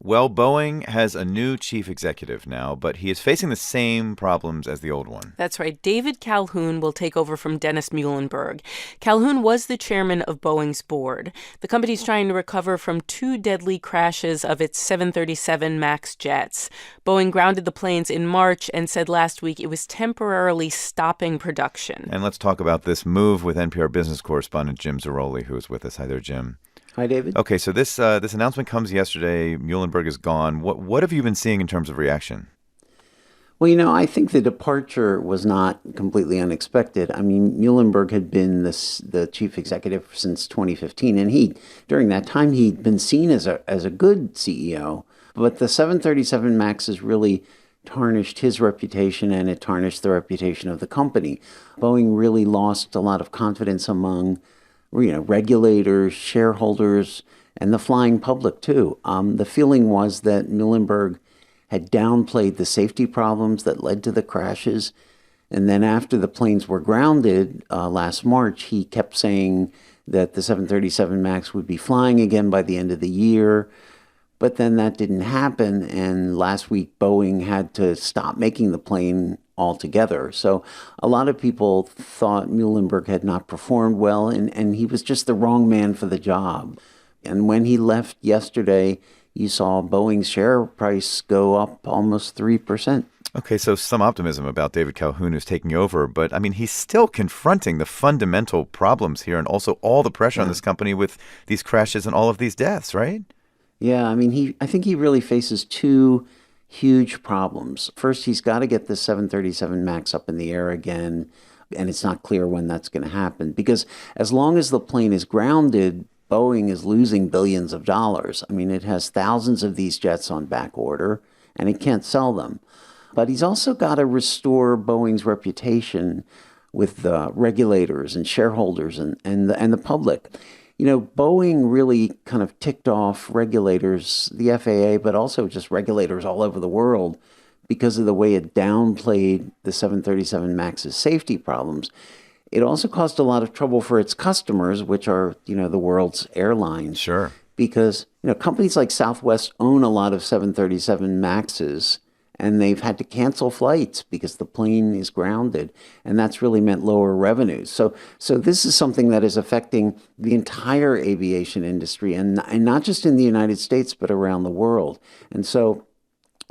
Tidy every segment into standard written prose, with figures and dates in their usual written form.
Well, Boeing has a new chief executive now, but he is facing the same problems as the old one. That's right. David Calhoun will take over from Dennis Muhlenberg. Calhoun was the chairman of Boeing's board. The company's trying to recover from two deadly crashes of its 737 MAX jets. Boeing grounded the planes in March and said last week it was temporarily stopping production. And let's talk about this move with NPR business correspondent Jim Zarroli, who is with us. Hi there, Jim. Hi, David. Okay, so this announcement comes yesterday. Muhlenberg is gone. What have you been seeing in terms of reaction? Well, I think the departure was not completely unexpected. I mean, Muhlenberg had been the chief executive since 2015, and during that time he'd been seen as a good CEO. But the 737 MAX has really tarnished his reputation, and it tarnished the reputation of the company. Boeing really lost a lot of confidence among regulators, shareholders, and the flying public, too. The feeling was that Muhlenberg had downplayed the safety problems that led to the crashes. And then after the planes were grounded last March, he kept saying that the 737 MAX would be flying again by the end of the year. But then that didn't happen. And last week, Boeing had to stop making the plane altogether. So a lot of people thought Muhlenberg had not performed well, and he was just the wrong man for the job. And when he left yesterday, you saw Boeing's share price go up almost 3%. Okay, so some optimism about David Calhoun who's taking over, but I mean, he's still confronting the fundamental problems here and also all the pressure on this company with these crashes and all of these deaths, right? Yeah, I mean, I think he really faces two huge problems. First, he's got to get the 737 MAX up in the air again, and it's not clear when that's going to happen. Because as long as the plane is grounded, Boeing is losing billions of dollars. I mean, it has thousands of these jets on back order, and it can't sell them. But he's also got to restore Boeing's reputation with the regulators and shareholders and the public. Boeing really kind of ticked off regulators, the FAA, but also just regulators all over the world because of the way it downplayed the 737 MAX's safety problems. It also caused a lot of trouble for its customers, which are, the world's airlines. Sure. Because, companies like Southwest own a lot of 737 MAXs, and they've had to cancel flights because the plane is grounded, and that's really meant lower revenues. So this is something that is affecting the entire aviation industry, and not just in the United States, but around the world. And so,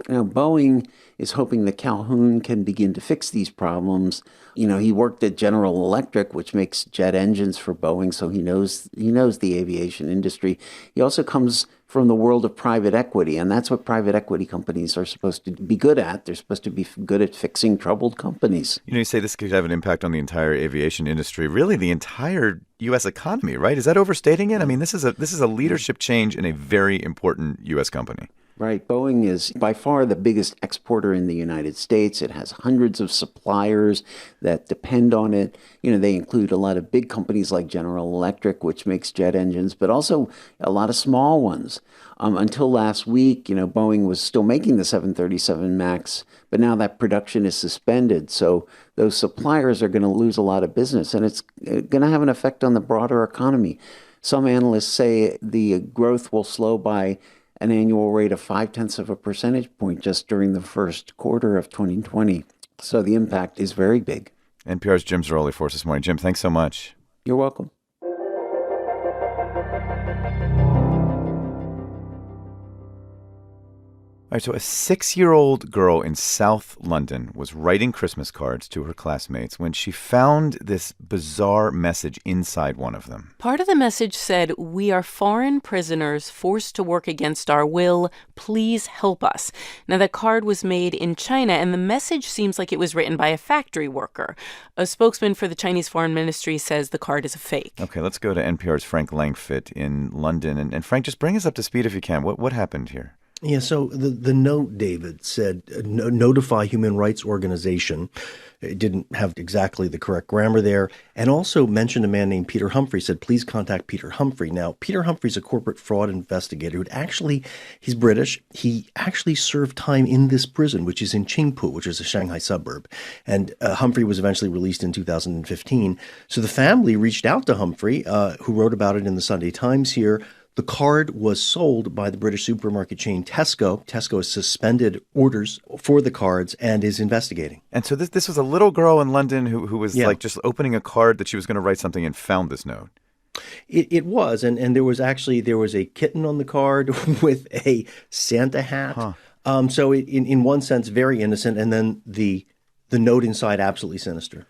Boeing is hoping that Calhoun can begin to fix these problems. He worked at General Electric, which makes jet engines for Boeing, so he knows the aviation industry. He also comes from the world of private equity, and that's what private equity companies are supposed to be good at. They're supposed to be good at fixing troubled companies. You say this could have an impact on the entire aviation industry, really the entire U.S. economy, right? Is that overstating it? I mean, this is a leadership change in a very important U.S. company. Right. Boeing is by far the biggest exporter in the United States. It has hundreds of suppliers that depend on it. They include a lot of big companies like General Electric, which makes jet engines, but also a lot of small ones. Until last week, Boeing was still making the 737 MAX, but now that production is suspended. So those suppliers are going to lose a lot of business, and it's going to have an effect on the broader economy. Some analysts say the growth will slow by an annual rate of 0.5 percentage point just during the first quarter of 2020. So the impact is very big. NPR's Jim Zarroli for us this morning. Jim, thanks so much. You're welcome. All right, so a 6-year-old girl in South London was writing Christmas cards to her classmates when she found this bizarre message inside one of them. Part of the message said, "We are foreign prisoners forced to work against our will. Please help us." Now, that card was made in China, and the message seems like it was written by a factory worker. A spokesman for the Chinese Foreign Ministry says the card is a fake. Okay, let's go to NPR's Frank Langfitt in London. And Frank, just bring us up to speed if you can. What happened here? Yeah, so the note, David, said notify human rights organization. It didn't have exactly the correct grammar there. And also mentioned a man named Peter Humphrey, said, please contact Peter Humphrey. Now, Peter Humphrey's a corporate fraud investigator he's British. He actually served time in this prison, which is in Qingpu, which is a Shanghai suburb. And Humphrey was eventually released in 2015. So the family reached out to Humphrey, who wrote about it in the Sunday Times here. The card was sold by the British supermarket chain Tesco. Tesco has suspended orders for the cards and is investigating. And so this was a little girl in London who was Yeah. like just opening a card that she was going to write something and found this note. It was, and there was a kitten on the card with a Santa hat. So in one sense, very innocent, and then the note inside absolutely sinister.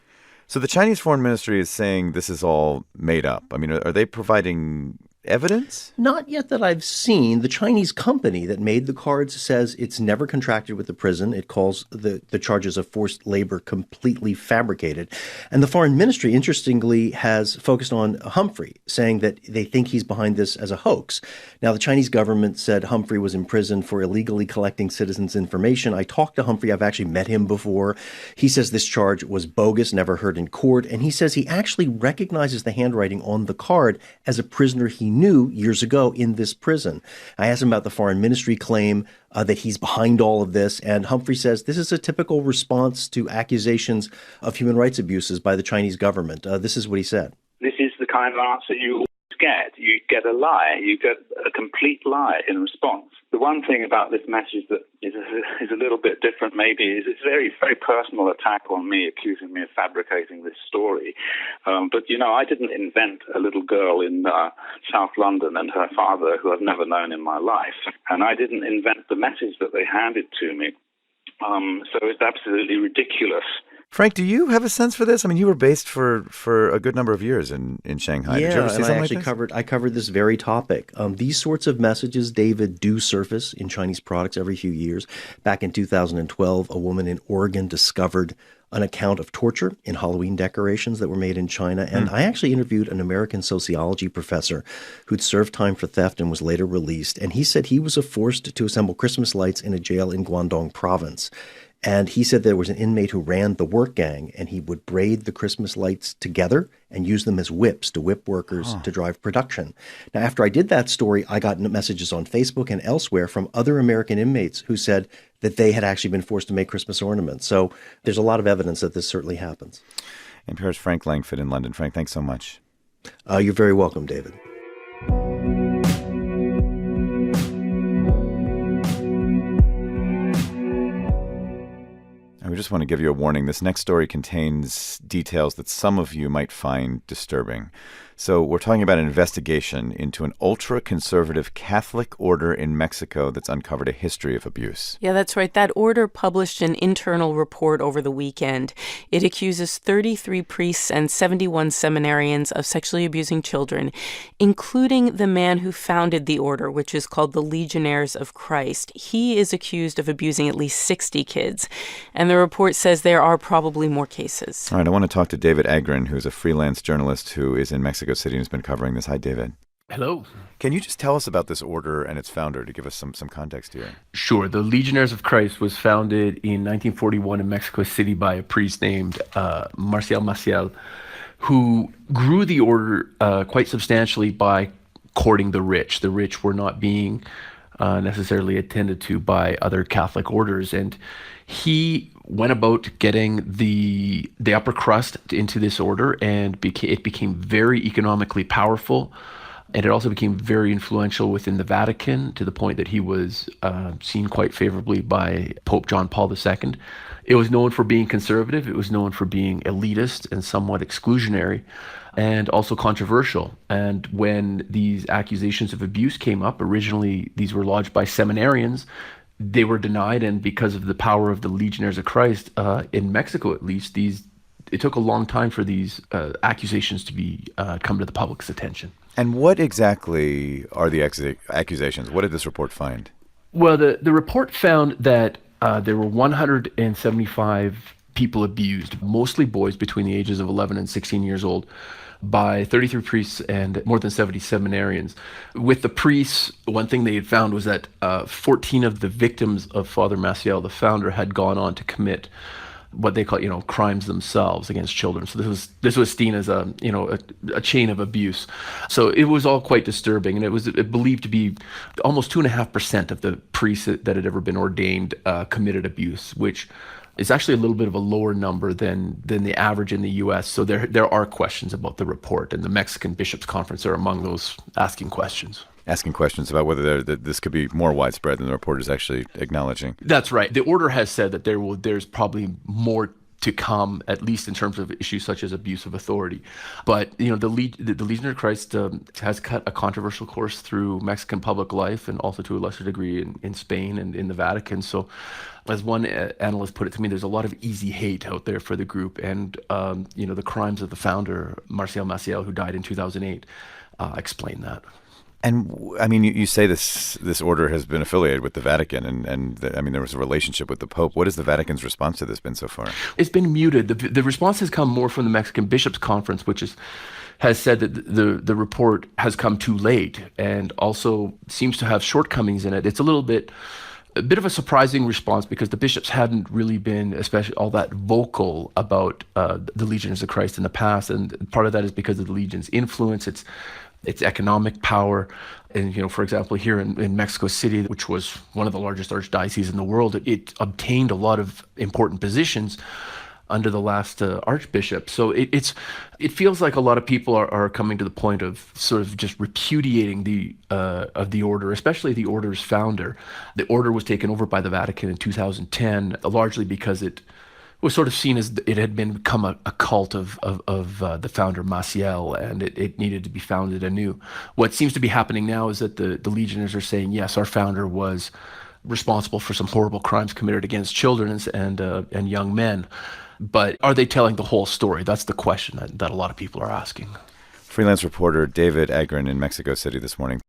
So the Chinese Foreign Ministry is saying this is all made up. I mean, are they providing evidence? Not yet that I've seen. The Chinese company that made the cards says it's never contracted with the prison. It calls the charges of forced labor completely fabricated. And the Foreign Ministry, interestingly, has focused on Humphrey, saying that they think he's behind this as a hoax. Now, the Chinese government said Humphrey was in prison for illegally collecting citizens' information. I talked to Humphrey. I've actually met him before. He says this charge was bogus, never heard in court. And he says he actually recognizes the handwriting on the card as a prisoner he knew years ago in this prison. I asked him about the Foreign Ministry claim that he's behind all of this, and Humphrey says this is a typical response to accusations of human rights abuses by the Chinese government. This is what he said. This is the kind of answer you always get. You get a lie. You get a complete lie in response. The one thing about this message that is a little bit different maybe is it's a very, very personal attack on me, accusing me of fabricating this story. But, I didn't invent a little girl in South London and her father who I've never known in my life. And I didn't invent the message that they handed to me. So it's absolutely ridiculous. Frank, do you have a sense for this? I mean, you were based for a good number of years in Shanghai. Did you ever see and something like this? I covered this very topic. These sorts of messages, David, do surface in Chinese products every few years. Back in 2012, a woman in Oregon discovered an account of torture in Halloween decorations that were made in China. And I actually interviewed an American sociology professor who'd served time for theft and was later released. And he said he was forced to assemble Christmas lights in a jail in Guangdong province. And he said there was an inmate who ran the work gang, and he would braid the Christmas lights together and use them as whips to whip workers to drive production. Now, after I did that story, I got messages on Facebook and elsewhere from other American inmates who said that they had actually been forced to make Christmas ornaments. So there's a lot of evidence that this certainly happens. NPR's Frank Langford in London. Frank, thanks so much. You're very welcome, David. I just want to give you a warning. This next story contains details that some of you might find disturbing. So we're talking about an investigation into an ultra-conservative Catholic order in Mexico that's uncovered a history of abuse. Yeah, that's right. That order published an internal report over the weekend. It accuses 33 priests and 71 seminarians of sexually abusing children, including the man who founded the order, which is called the Legionnaires of Christ. He is accused of abusing at least 60 kids. And the report says there are probably more cases. All right, I want to talk to David Agrin, who's a freelance journalist who is in Mexico City and has been covering this. Hi, David. Hello. Can you just tell us about this order and its founder to give us some context here? Sure. The Legionnaires of Christ was founded in 1941 in Mexico City by a priest named Marcial Maciel, who grew the order quite substantially by courting the rich. The rich were not being necessarily attended to by other Catholic orders. And he went about getting the upper crust into this order, and it became very economically powerful. And it also became very influential within the Vatican, to the point that he was seen quite favorably by Pope John Paul II. It was known for being conservative. It was known for being elitist and somewhat exclusionary, and also controversial. And when these accusations of abuse came up, originally these were lodged by seminarians. They were denied, and because of the power of the Legionnaires of Christ, in Mexico at least, it took a long time for these accusations to be come to the public's attention. And what exactly are the accusations? What did this report find? Well, the report found that there were 175 people abused, mostly boys between the ages of 11 and 16 years old, by 33 priests and more than 70 seminarians. With the priests, one thing they had found was that 14 of the victims of Father Maciel, the founder, had gone on to commit what they call, crimes themselves against children. So this was seen as a chain of abuse. So it was all quite disturbing, and it was believed to be almost 2.5% of the priests that had ever been ordained committed abuse, which is actually a little bit of a lower number than the average in the U.S. So there are questions about the report, and the Mexican Bishops' Conference are among those asking questions. asking questions about whether that this could be more widespread than the report is actually acknowledging. That's right. The order has said that there's probably more to come, at least in terms of issues such as abuse of authority. But, the Legion of Christ has cut a controversial course through Mexican public life and also to a lesser degree in Spain and in the Vatican. So as one analyst put it to me, there's a lot of easy hate out there for the group. And, the crimes of the founder, Marcial Maciel, who died in 2008, explain that. And I mean, you say this order has been affiliated with the Vatican, and there was a relationship with the Pope. What has the Vatican's response to this been so far? It's been muted. The response has come more from the Mexican Bishops' Conference, which has said that the report has come too late and also seems to have shortcomings in it. It's a bit of a surprising response because the bishops hadn't really been especially all that vocal about the Legions of Christ in the past, and part of that is because of the Legion's influence. Its economic power. And, for example, here in Mexico City, which was one of the largest archdioceses in the world, it obtained a lot of important positions under the last archbishop. So it feels like a lot of people are coming to the point of sort of just repudiating the order, especially the order's founder. The order was taken over by the Vatican in 2010, largely because it was sort of seen as it had become a cult of the founder Maciel, and it needed to be founded anew. What seems to be happening now is that the Legionnaires are saying, yes, our founder was responsible for some horrible crimes committed against children and young men, but are they telling the whole story? That's the question that a lot of people are asking. Freelance reporter David Agrin in Mexico City this morning.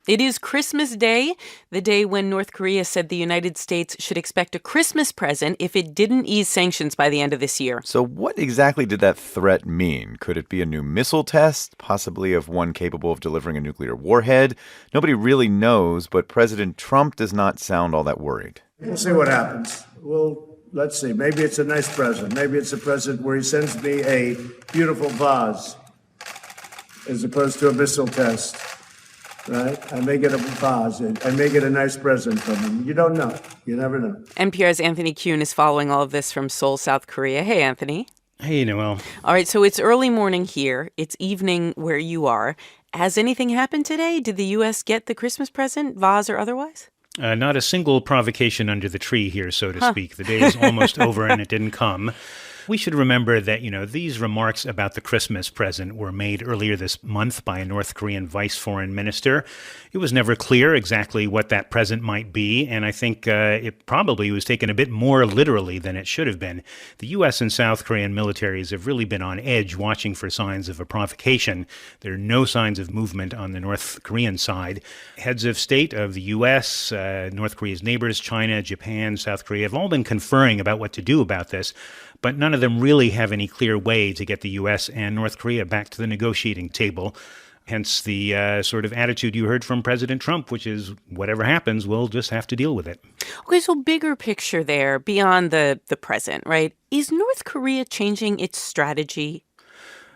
It is Christmas Day, the day when North Korea said the United States should expect a Christmas present if it didn't ease sanctions by the end of this year. So what exactly did that threat mean? Could it be a new missile test, possibly of one capable of delivering a nuclear warhead? Nobody really knows, but President Trump does not sound all that worried. We'll see what happens. Let's see. Maybe it's a nice present. Maybe it's a present where he sends me a beautiful vase as opposed to a missile test. Right? I may get a vase. I may get a nice present from him. You don't know. You never know. NPR's Anthony Kuhn is following all of this from Seoul, South Korea. Hey, Anthony. Hey, Noel. All right, so it's early morning here. It's evening where you are. Has anything happened today? Did the U.S. get the Christmas present, vase or otherwise? Not a single provocation under the tree here, so to speak. The day is almost over and it didn't come. We should remember that, these remarks about the Christmas present were made earlier this month by a North Korean vice foreign minister. It was never clear exactly what that present might be, and I think it probably was taken a bit more literally than it should have been. The U.S. and South Korean militaries have really been on edge watching for signs of a provocation. There are no signs of movement on the North Korean side. Heads of state of the U.S., North Korea's neighbors, China, Japan, South Korea, have all been conferring about what to do about this, but none of them really have any clear way to get the U.S. and North Korea back to the negotiating table. Hence the sort of attitude you heard from President Trump, which is whatever happens, we'll just have to deal with it. Okay, so bigger picture there, beyond the present, right? Is North Korea changing its strategy?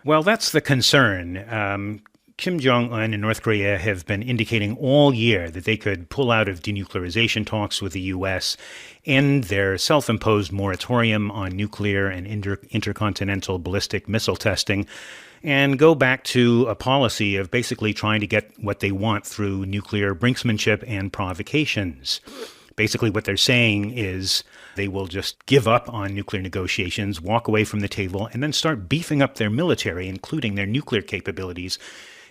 Well, that's the concern. Kim Jong-un and North Korea have been indicating all year that they could pull out of denuclearization talks with the U.S., end their self-imposed moratorium on nuclear and intercontinental ballistic missile testing, and go back to a policy of basically trying to get what they want through nuclear brinksmanship and provocations. Basically, what they're saying is they will just give up on nuclear negotiations, walk away from the table, and then start beefing up their military, including their nuclear capabilities,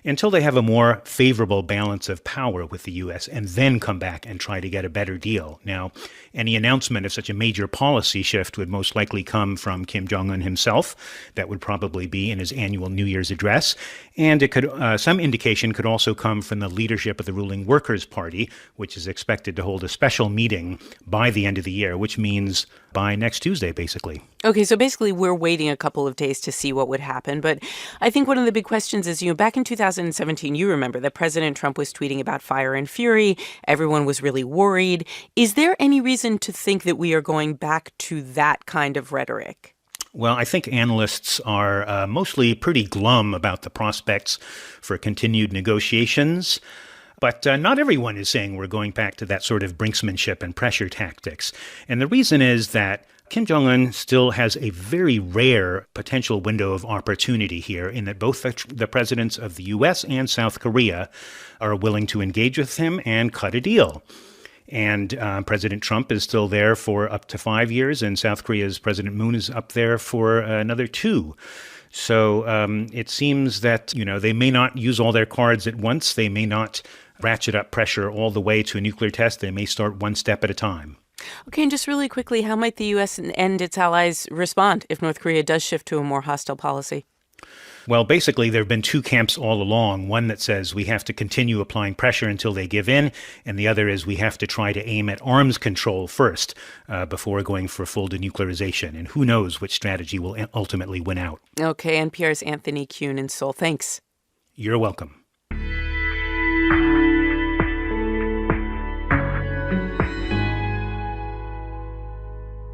until they have a more favorable balance of power with the U.S., and then come back and try to get a better deal. Now, any announcement of such a major policy shift would most likely come from Kim Jong-un himself. That would probably be in his annual New Year's address. And it could, some indication could also come from the leadership of the ruling Workers' Party, which is expected to hold a special meeting by the end of the year, which means by next Tuesday, basically. Okay, so basically we're waiting a couple of days to see what would happen. But I think one of the big questions is, back in 2017, you remember that President Trump was tweeting about fire and fury. Everyone was really worried. Is there any reason to think that we are going back to that kind of rhetoric? Well, I think analysts are mostly pretty glum about the prospects for continued negotiations. But not everyone is saying we're going back to that sort of brinksmanship and pressure tactics. And the reason is that Kim Jong-un still has a very rare potential window of opportunity here in that both the presidents of the U.S. and South Korea are willing to engage with him and cut a deal. And President Trump is still there for up to 5 years, and South Korea's President Moon is up there for another 2. So it seems that, they may not use all their cards at once. They may not ratchet up pressure all the way to a nuclear test. They may start one step at a time. Okay, and just really quickly, how might the U.S. and its allies respond if North Korea does shift to a more hostile policy? Well, basically, there have been 2 camps all along. One that says we have to continue applying pressure until they give in, and the other is we have to try to aim at arms control first before going for full denuclearization. And who knows which strategy will ultimately win out. Okay, NPR's Anthony Kuhn in Seoul. Thanks. You're welcome.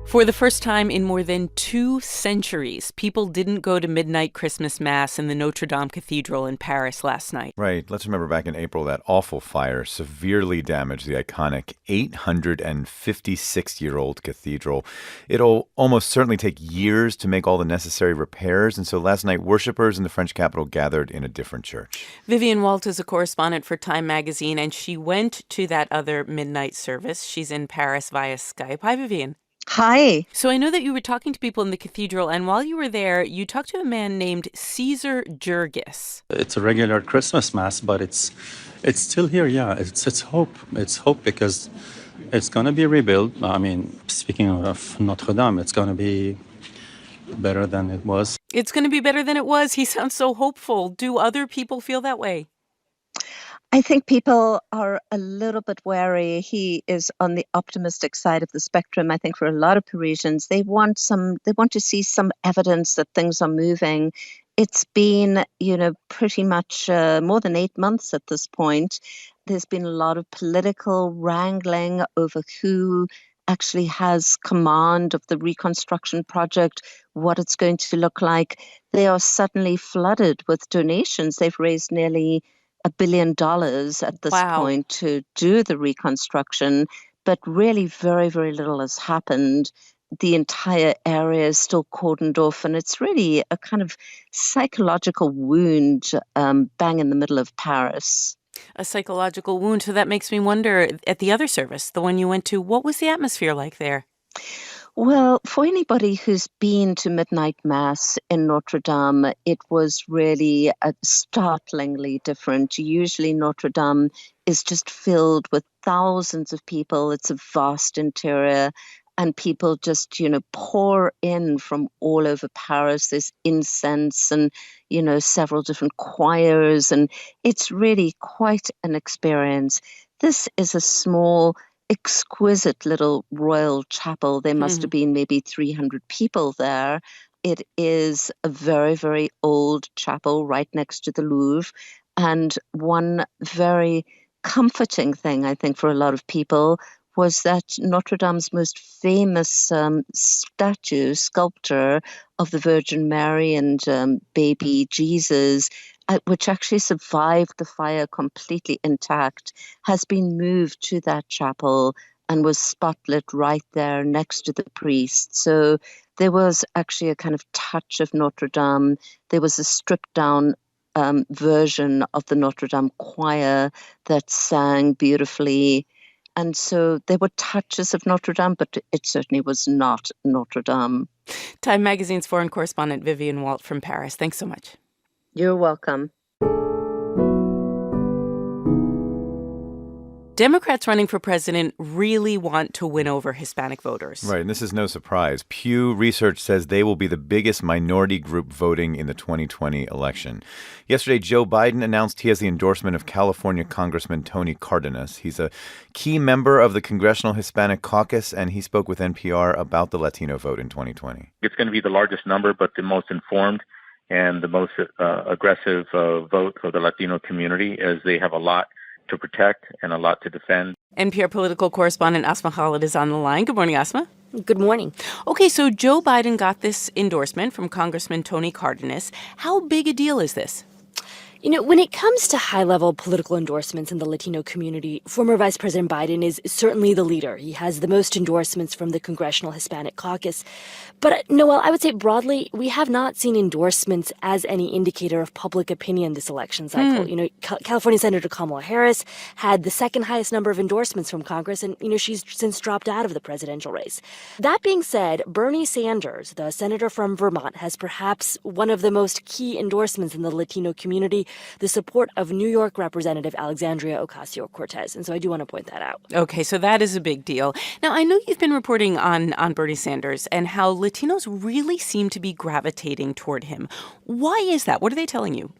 For the first time in more than 2 centuries, people didn't go to midnight Christmas Mass in the Notre Dame Cathedral in Paris last night. Right. Let's remember back in April, that awful fire severely damaged the iconic 856-year-old cathedral. It'll almost certainly take years to make all the necessary repairs, and so last night, worshipers in the French capital gathered in a different church. Vivian Walt is a correspondent for Time magazine, and she went to that other midnight service. She's in Paris via Skype. Hi, Vivian. Hi. So I know that you were talking to people in the cathedral, and while you were there, you talked to a man named Caesar Jurgis. It's a regular Christmas Mass, but it's still here, yeah. It's hope. It's hope because it's going to be rebuilt. I mean, speaking of Notre Dame, it's going to be better than it was. It's going to be better than it was. He sounds so hopeful. Do other people feel that way? I think people are a little bit wary. He is on the optimistic side of the spectrum. I think for a lot of Parisians, they want to see some evidence that things are moving. It's been, pretty much more than 8 months at this point. There's been a lot of political wrangling over who actually has command of the reconstruction project, what it's going to look like. They are suddenly flooded with donations. They've raised nearly $1 billion at this point to do the reconstruction, but really very, very little has happened. The entire area is still cordoned off, and it's really a kind of psychological wound bang in the middle of Paris. A psychological wound. So that makes me wonder, at the other service, the one you went to, what was the atmosphere like there? Well, for anybody who's been to midnight Mass in Notre Dame, it was really startlingly different. Usually Notre Dame is just filled with thousands of people. It's a vast interior, and people just, pour in from all over Paris. There's incense and, several different choirs, and it's really quite an experience. This is a small, exquisite little royal chapel. There must have been maybe 300 people there. It is a very, very old chapel right next to the Louvre. And one very comforting thing, I think, for a lot of people was that Notre Dame's most famous sculpture of the Virgin Mary and baby Jesus, which actually survived the fire completely intact, has been moved to that chapel and was spotlit right there next to the priest. So there was actually a kind of touch of Notre Dame. There was a stripped down version of the Notre Dame choir that sang beautifully. And so there were touches of Notre Dame, but it certainly was not Notre Dame. Time magazine's foreign correspondent Vivian Walt from Paris. Thanks so much. You're welcome. Democrats running for president really want to win over Hispanic voters. Right, and this is no surprise. Pew Research says they will be the biggest minority group voting in the 2020 election. Yesterday, Joe Biden announced he has the endorsement of California Congressman Tony Cardenas. He's a key member of the Congressional Hispanic Caucus, and he spoke with NPR about the Latino vote in 2020. It's going to be the largest number, but the most informed and the most aggressive vote for the Latino community, as they have a lot to protect and a lot to defend. NPR political correspondent Asma Khalid is on the line. Good morning, Asma. Good morning. Okay, so Joe Biden got this endorsement from Congressman Tony Cardenas. How big a deal is this? When it comes to high-level political endorsements in the Latino community, former Vice President Biden is certainly the leader. He has the most endorsements from the Congressional Hispanic Caucus. But, Noel, I would say broadly, we have not seen endorsements as any indicator of public opinion this election cycle. California Senator Kamala Harris had the second highest number of endorsements from Congress, and, she's since dropped out of the presidential race. That being said, Bernie Sanders, the senator from Vermont, has perhaps one of the most key endorsements in the Latino community, the support of New York Representative Alexandria Ocasio-Cortez. And so I do want to point that out. Okay, so that is a big deal. Now, I know you've been reporting on Bernie Sanders and how Latinos really seem to be gravitating toward him. Why is that? What are they telling you?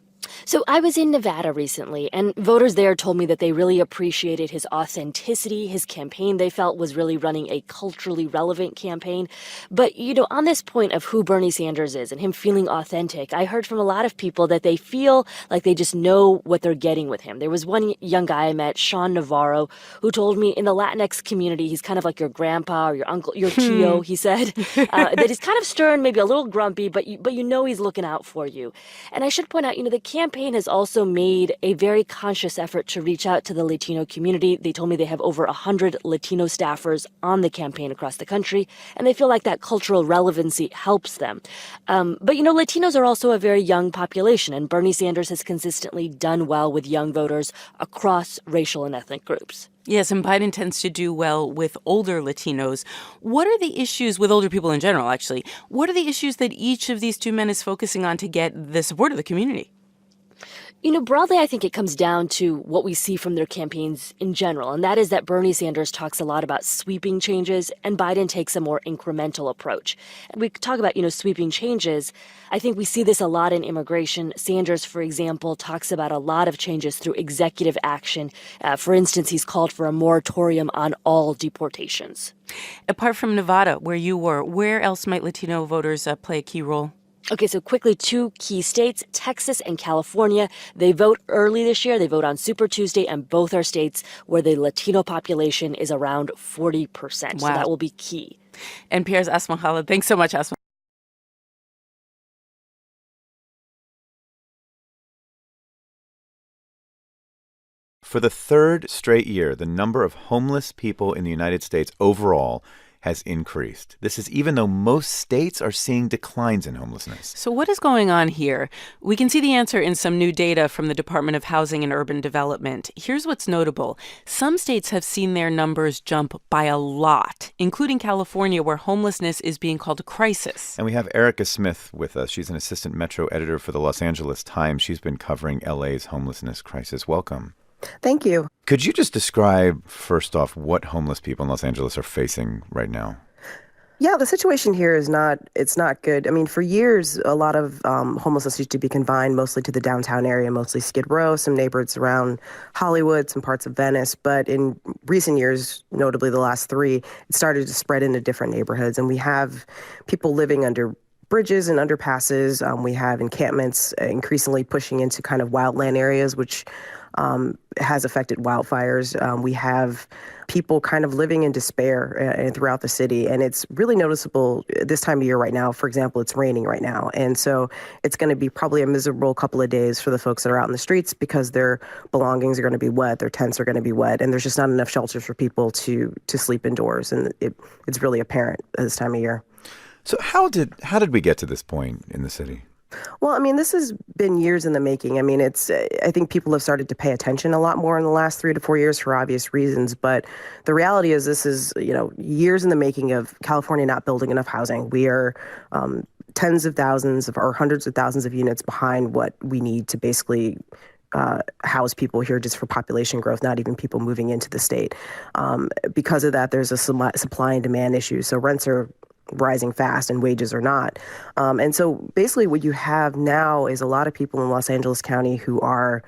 So I was in Nevada recently, and voters there told me that they really appreciated his authenticity. His campaign, they felt, was really running a culturally relevant campaign. But, on this point of who Bernie Sanders is and him feeling authentic, I heard from a lot of people that they feel like they just know what they're getting with him. There was one young guy I met, Sean Navarro, who told me in the Latinx community, he's kind of like your grandpa or your uncle, your tío, he said, that he's kind of stern, maybe a little grumpy, but he's looking out for you. And I should point out, the campaign has also made a very conscious effort to reach out to the Latino community. They told me they have over 100 Latino staffers on the campaign across the country, and they feel like that cultural relevancy helps them. But Latinos are also a very young population, and Bernie Sanders has consistently done well with young voters across racial and ethnic groups. Yes, and Biden tends to do well with older Latinos. What are the issues with older people in general, actually? What are the issues that each of these two men is focusing on to get the support of the community? Broadly, I think it comes down to what we see from their campaigns in general, and that is that Bernie Sanders talks a lot about sweeping changes, and Biden takes a more incremental approach. And we talk about, sweeping changes. I think we see this a lot in immigration. Sanders, for example, talks about a lot of changes through executive action. For instance, he's called for a moratorium on all deportations. Apart from Nevada, where you were, where else might Latino voters play a key role? Okay, so quickly, two key states, Texas and California. They vote early this year. They vote on Super Tuesday, and both are states where the Latino population is around 40%. Wow. So that will be key. NPR's Asma Khalid. Thanks so much, Asma. For the third straight year, the number of homeless people in the United States overall has increased. This is even though most states are seeing declines in homelessness. So what is going on here? We can see the answer in some new data from the Department of Housing and Urban Development. Here's what's notable. Some states have seen their numbers jump by a lot, including California, where homelessness is being called a crisis. And we have Erica Smith with us. She's an assistant metro editor for the Los Angeles Times. She's been covering LA's homelessness crisis. Welcome. Thank you. Could you just describe, first off, what homeless people in Los Angeles are facing right now? Yeah, the situation here is not good. I mean, for years, a lot of homelessness used to be confined mostly to the downtown area, mostly Skid Row, some neighborhoods around Hollywood, some parts of Venice. But in recent years, notably the last 3, it started to spread into different neighborhoods. And we have people living under bridges and underpasses. We have encampments increasingly pushing into kind of wildland areas, which has affected wildfires. We have people kind of living in despair throughout the city. And it's really noticeable this time of year right now. For example, it's raining right now. And so it's going to be probably a miserable couple of days for the folks that are out in the streets because their belongings are going to be wet, their tents are going to be wet, and there's just not enough shelters for people to sleep indoors. And it's really apparent this time of year. So how did we get to this point in the city? Well, I mean, this has been years in the making. I mean, I think people have started to pay attention a lot more in the last 3 to 4 years for obvious reasons. But the reality is this is, years in the making of California not building enough housing. We are tens of thousands or hundreds of thousands of units behind what we need to basically house people here just for population growth, not even people moving into the state. Because of that, there's a supply and demand issue. So rents are rising fast and wages are not. And so basically what you have now is a lot of people in Los Angeles County who are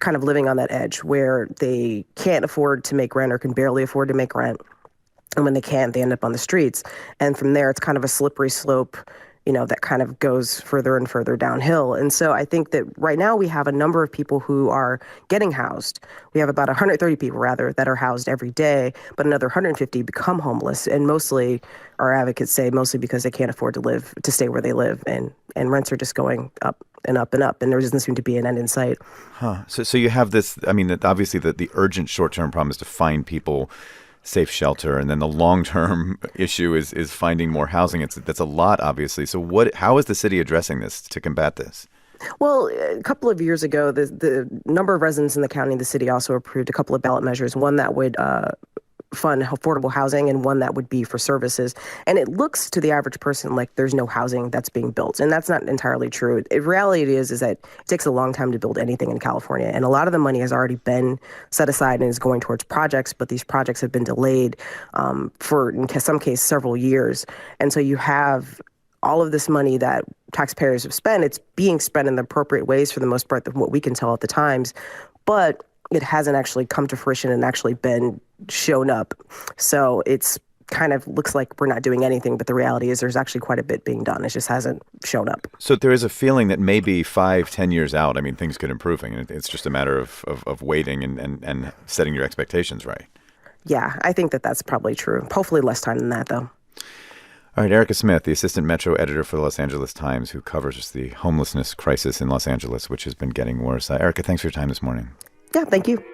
kind of living on that edge where they can't afford to make rent or can barely afford to make rent. And when they can't, they end up on the streets. And from there, it's kind of a slippery slope, that kind of goes further and further downhill. And so I think that right now we have a number of people who are getting housed. We have about 130 people, rather, that are housed every day, but another 150 become homeless. And mostly, our advocates say, mostly because they can't afford to stay where they live. And rents are just going up and up and up, and there doesn't seem to be an end in sight. Huh. So you have this, I mean, obviously the urgent short-term problem is to find people safe shelter, and then the long-term issue is finding more housing. That's a lot, obviously. So how is the city addressing this to combat this? Well, a couple of years ago, the number of residents in the county and the city also approved a couple of ballot measures, one that would fund affordable housing and one that would be for services. And it looks to the average person like there's no housing that's being built. And that's not entirely true. The reality is that it takes a long time to build anything in California. And a lot of the money has already been set aside and is going towards projects, but these projects have been delayed for, in some cases, several years. And so you have all of this money that taxpayers have spent. It's being spent in the appropriate ways for the most part, what we can tell at the times. But it hasn't actually come to fruition and actually been shown up. So it's kind of looks like we're not doing anything, but the reality is there's actually quite a bit being done. It just hasn't shown up. So there is a feeling that maybe 5-10 years out, I mean, things could improve. And it's just a matter of waiting and setting your expectations right. Yeah, I think that's probably true. Hopefully less time than that, though. All right, Erica Smith, the assistant metro editor for the Los Angeles Times, who covers the homelessness crisis in Los Angeles, which has been getting worse. Erica, thanks for your time this morning. Yeah, thank you.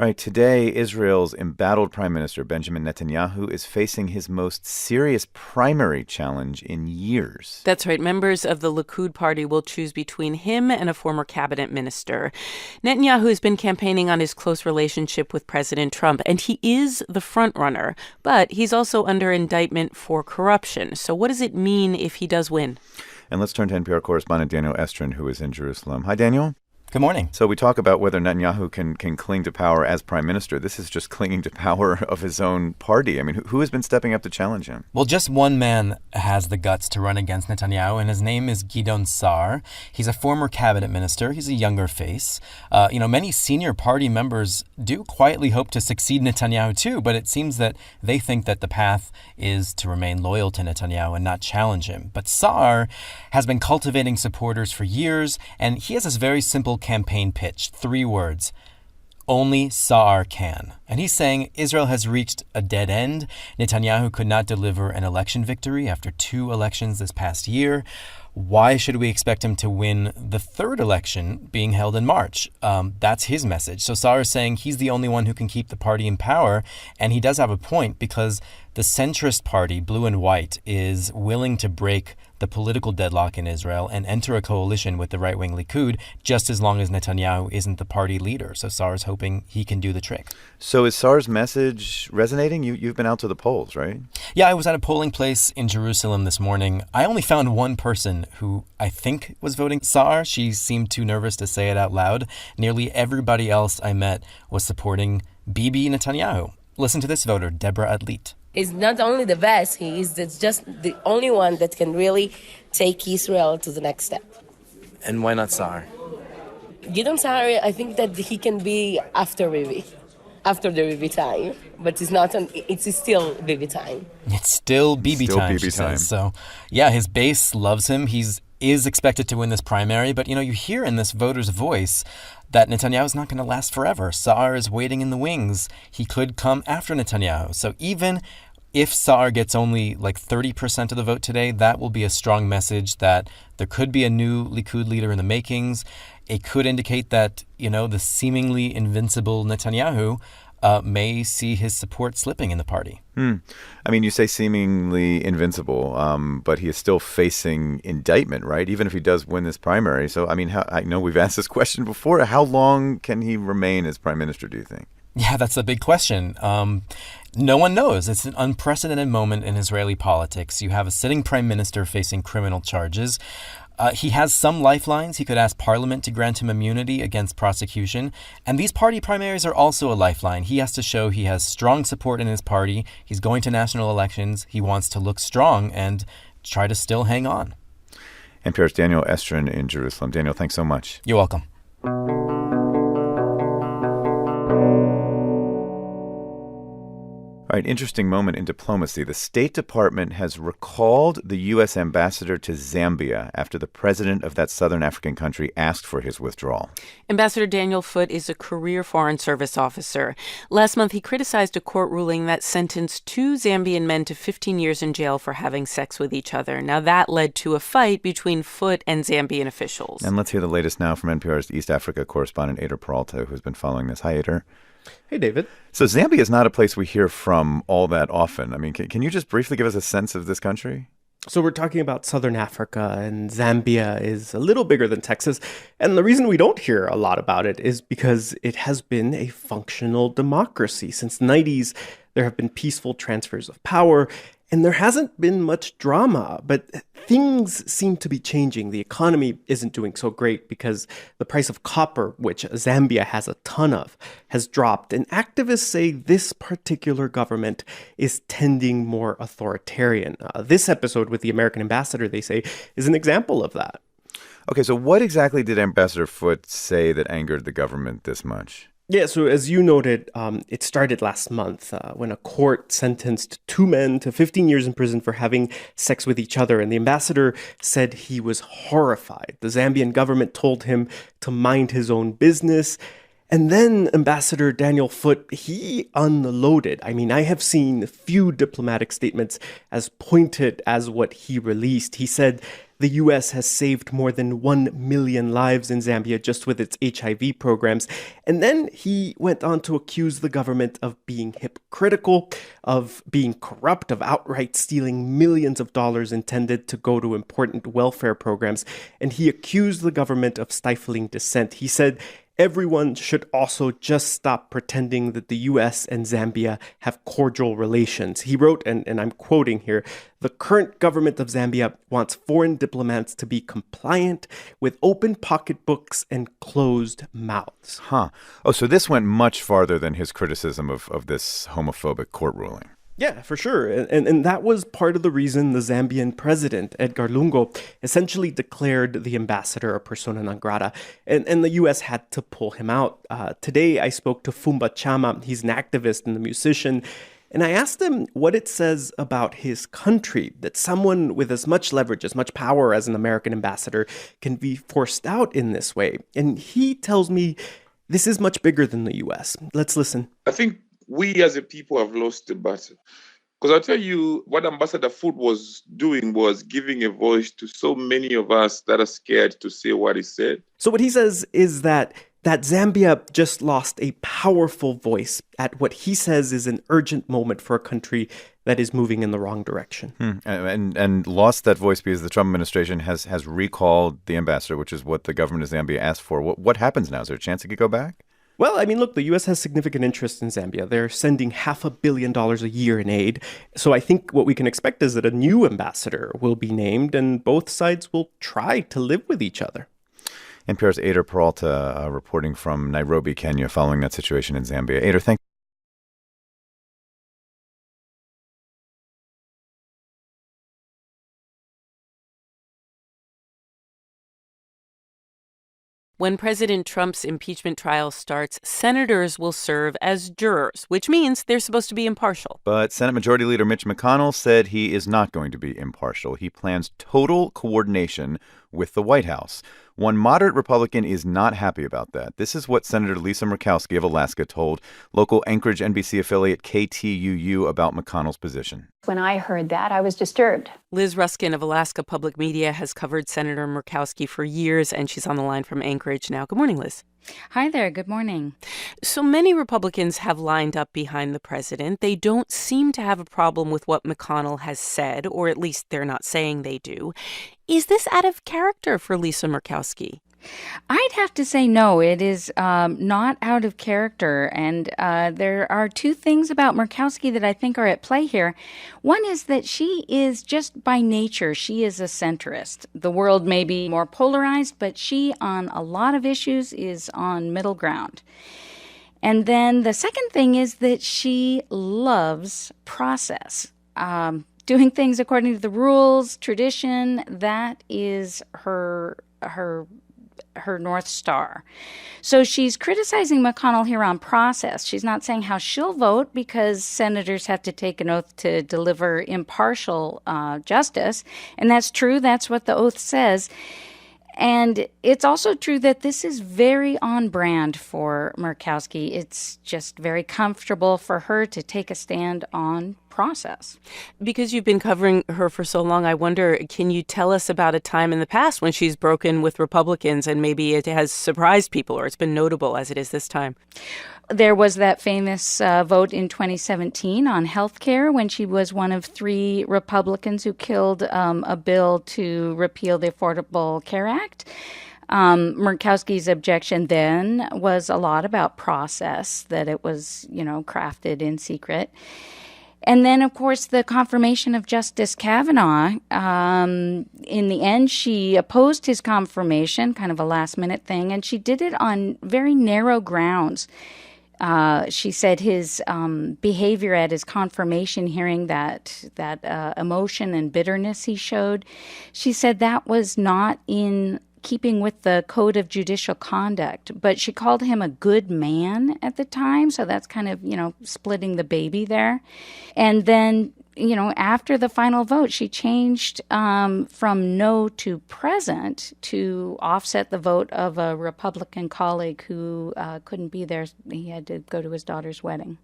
All right, today, Israel's embattled Prime Minister Benjamin Netanyahu is facing his most serious primary challenge in years. That's right. Members of the Likud party will choose between him and a former cabinet minister. Netanyahu has been campaigning on his close relationship with President Trump, and he is the frontrunner. But he's also under indictment for corruption. So what does it mean if he does win? And let's turn to NPR correspondent Daniel Estrin, who is in Jerusalem. Hi, Daniel. Good morning. So we talk about whether Netanyahu can cling to power as prime minister. This is just clinging to power of his own party. I mean, who has been stepping up to challenge him? Well, just one man has the guts to run against Netanyahu, and his name is Gideon Sa'ar. He's a former cabinet minister. He's a younger face. Many senior party members do quietly hope to succeed Netanyahu too, but it seems that they think that the path is to remain loyal to Netanyahu and not challenge him. But Sa'ar has been cultivating supporters for years, and he has this very simple campaign pitch, 3 words: only Sa'ar can. And he's saying Israel has reached a dead end. Netanyahu could not deliver an election victory after 2 elections this past year. Why should we expect him to win the 3rd election being held in March? That's his message. So Sa'ar is saying he's the only one who can keep the party in power. And he does have a point, because the centrist party, Blue and White, is willing to break the political deadlock in Israel and enter a coalition with the right-wing Likud just as long as Netanyahu isn't the party leader. So Sa'ar's hoping he can do the trick. So is Sa'ar's message resonating? You've been out to the polls, right? Yeah, I was at a polling place in Jerusalem this morning. I only found one person who I think was voting Sa'ar. She seemed too nervous to say it out loud. Nearly everybody else I met was supporting Bibi Netanyahu. Listen to this voter, Deborah Adlit. He's not only the best, he is just the only one that can really take Israel to the next step. And why not Sa'ar? Gideon Sa'ar, I think that he can be after Bibi, after the Bibi time, but it's still Bibi time. It's still Bibi time, she says. So, yeah, his base loves him. Is expected to win this primary, but, you hear in this voter's voice that Netanyahu's not going to last forever. Sa'ar is waiting in the wings. He could come after Netanyahu. So even if Sa'ar gets only like 30% of the vote today, that will be a strong message that there could be a new Likud leader in the makings. It could indicate that, the seemingly invincible Netanyahu may see his support slipping in the party. I mean, you say seemingly invincible, but he is still facing indictment, right? Even if he does win this primary. So, I mean, I know we've asked this question before. How long can he remain as prime minister, do you think? Yeah, that's a big question. No one knows. It's an unprecedented moment in Israeli politics. You have a sitting prime minister facing criminal charges. He has some lifelines. He could ask Parliament to grant him immunity against prosecution. And these party primaries are also a lifeline. He has to show he has strong support in his party. He's going to national elections. He wants to look strong and try to still hang on. NPR's Daniel Estrin in Jerusalem. Daniel, thanks so much. You're welcome. All All right, interesting moment in diplomacy. The State Department has recalled the U.S. ambassador to Zambia after the president of that southern African country asked for his withdrawal. Ambassador Daniel Foote is a career Foreign Service officer. Last month, he criticized a court ruling that sentenced 2 Zambian men to 15 years in jail for having sex with each other. Now, that led to a fight between Foote and Zambian officials. And let's hear the latest now from NPR's East Africa correspondent, Ader Peralta, who's been following this. Hi, Ader. Hey, David. So Zambia is not a place we hear from all that often. I mean, can you just briefly give us a sense of this country? So we're talking about Southern Africa, and Zambia is a little bigger than Texas. And the reason we don't hear a lot about it is because it has been a functional democracy. Since the 90s, there have been peaceful transfers of power, and there hasn't been much drama, but things seem to be changing. The economy isn't doing so great because the price of copper, which Zambia has a ton of, has dropped. And activists say this particular government is tending more authoritarian. This episode with the American ambassador, they say, is an example of that. Okay, so what exactly did Ambassador Foote say that angered the government this much? Yeah, so as you noted, it started last month when a court sentenced 2 men to 15 years in prison for having sex with each other. And the ambassador said he was horrified. The Zambian government told him to mind his own business. And then Ambassador Daniel Foote, he unloaded. I mean, I have seen few diplomatic statements as pointed as what he released. He said the U.S. has saved more than 1 million lives in Zambia just with its HIV programs. And then he went on to accuse the government of being hypocritical, of being corrupt, of outright stealing millions of dollars intended to go to important welfare programs. And he accused the government of stifling dissent. He said everyone should also just stop pretending that the U.S. and Zambia have cordial relations. He wrote, and I'm quoting here, the current government of Zambia wants foreign diplomats to be compliant with open pocketbooks and closed mouths. Huh. Oh, so this went much farther than his criticism of this homophobic court ruling. Yeah, for sure. And that was part of the reason the Zambian president, Edgar Lungu, essentially declared the ambassador a persona non grata. And the U.S. had to pull him out. Today, I spoke to Fumba Chama. He's an activist and a musician. And I asked him what it says about his country that someone with as much leverage, as much power as an American ambassador can be forced out in this way. And he tells me this is much bigger than the U.S. Let's listen. I think we as a people have lost the battle. Because I'll tell you, what Ambassador Foote was doing was giving a voice to so many of us that are scared to say what he said. So what he says is that Zambia just lost a powerful voice at what he says is an urgent moment for a country that is moving in the wrong direction. And lost that voice because the Trump administration has recalled the ambassador, which is what the government of Zambia asked for. What happens now? Is there a chance it could go back? Well, I mean, look, the U.S. has significant interest in Zambia. They're sending $500 million a year in aid. So I think what we can expect is that a new ambassador will be named and both sides will try to live with each other. NPR's Ader Peralta reporting from Nairobi, Kenya, following that situation in Zambia. Ader, thank you. When President Trump's impeachment trial starts, senators will serve as jurors, which means they're supposed to be impartial. But Senate Majority Leader Mitch McConnell said he is not going to be impartial. He plans total coordination with the White House. One moderate Republican is not happy about that. This is what Senator Lisa Murkowski of Alaska told local Anchorage NBC affiliate KTUU about McConnell's position. When I heard that, I was disturbed. Liz Ruskin of Alaska Public Media has covered Senator Murkowski for years, and she's on the line from Anchorage now. Good morning, Liz. Hi there. Good morning. So many Republicans have lined up behind the president. They don't seem to have a problem with what McConnell has said, or at least they're not saying they do. Is this out of character for Lisa Murkowski? I'd have to say no, it is not out of character. And there are two things about Murkowski that I think are at play here. One is that she is just by nature, she is a centrist. The world may be more polarized, but she on a lot of issues is on middle ground. And then the second thing is that she loves process. Doing things according to the rules, tradition, that is her her North Star. So she's criticizing McConnell here on process. She's not saying how she'll vote because senators have to take an oath to deliver impartial justice. And that's true. That's what the oath says. And it's also true that this is very on brand for Murkowski. It's just very comfortable for her to take a stand on process. Because you've been covering her for so long, I wonder, can you tell us about a time in the past when she's broken with Republicans and maybe it has surprised people or it's been notable as it is this time? There was that famous vote in 2017 on health care when she was one of 3 Republicans who killed a bill to repeal the Affordable Care Act. Murkowski's objection then was a lot about process, that it was, crafted in secret. And then, of course, the confirmation of Justice Kavanaugh. In the end, she opposed his confirmation, kind of a last-minute thing, and she did it on very narrow grounds. She said his behavior at his confirmation hearing, that emotion and bitterness he showed, she said that was not in keeping with the Code of Judicial Conduct. But she called him a good man at the time, so that's kind of, splitting the baby there. And then, after the final vote, she changed from no to present to offset the vote of a Republican colleague who couldn't be there. He had to go to his daughter's wedding.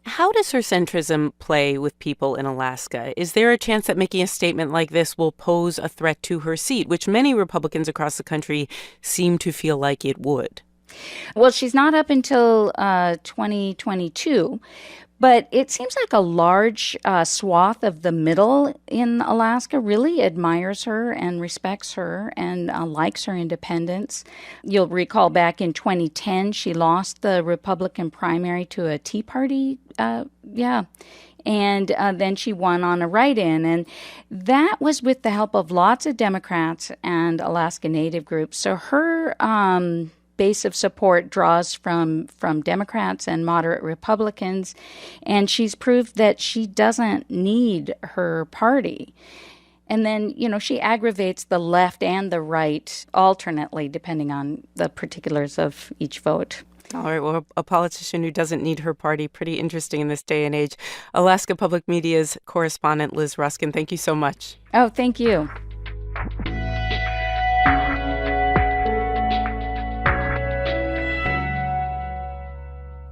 How does her centrism play with people in Alaska? Is there a chance that making a statement like this will pose a threat to her seat, which many Republicans across the country seem to feel like it would? Well, she's not up until 2022. But it seems like a large swath of the middle in Alaska really admires her and respects her and likes her independence. You'll recall back in 2010, she lost the Republican primary to a Tea Party, and then she won on a write-in. And that was with the help of lots of Democrats and Alaska Native groups. So her base of support draws from Democrats and moderate Republicans, and she's proved that she doesn't need her party. And then, she aggravates the left and the right alternately, depending on the particulars of each vote. All right, well, a politician who doesn't need her party, pretty interesting in this day and age. Alaska Public Media's correspondent Liz Ruskin, thank you so much. Oh, thank you.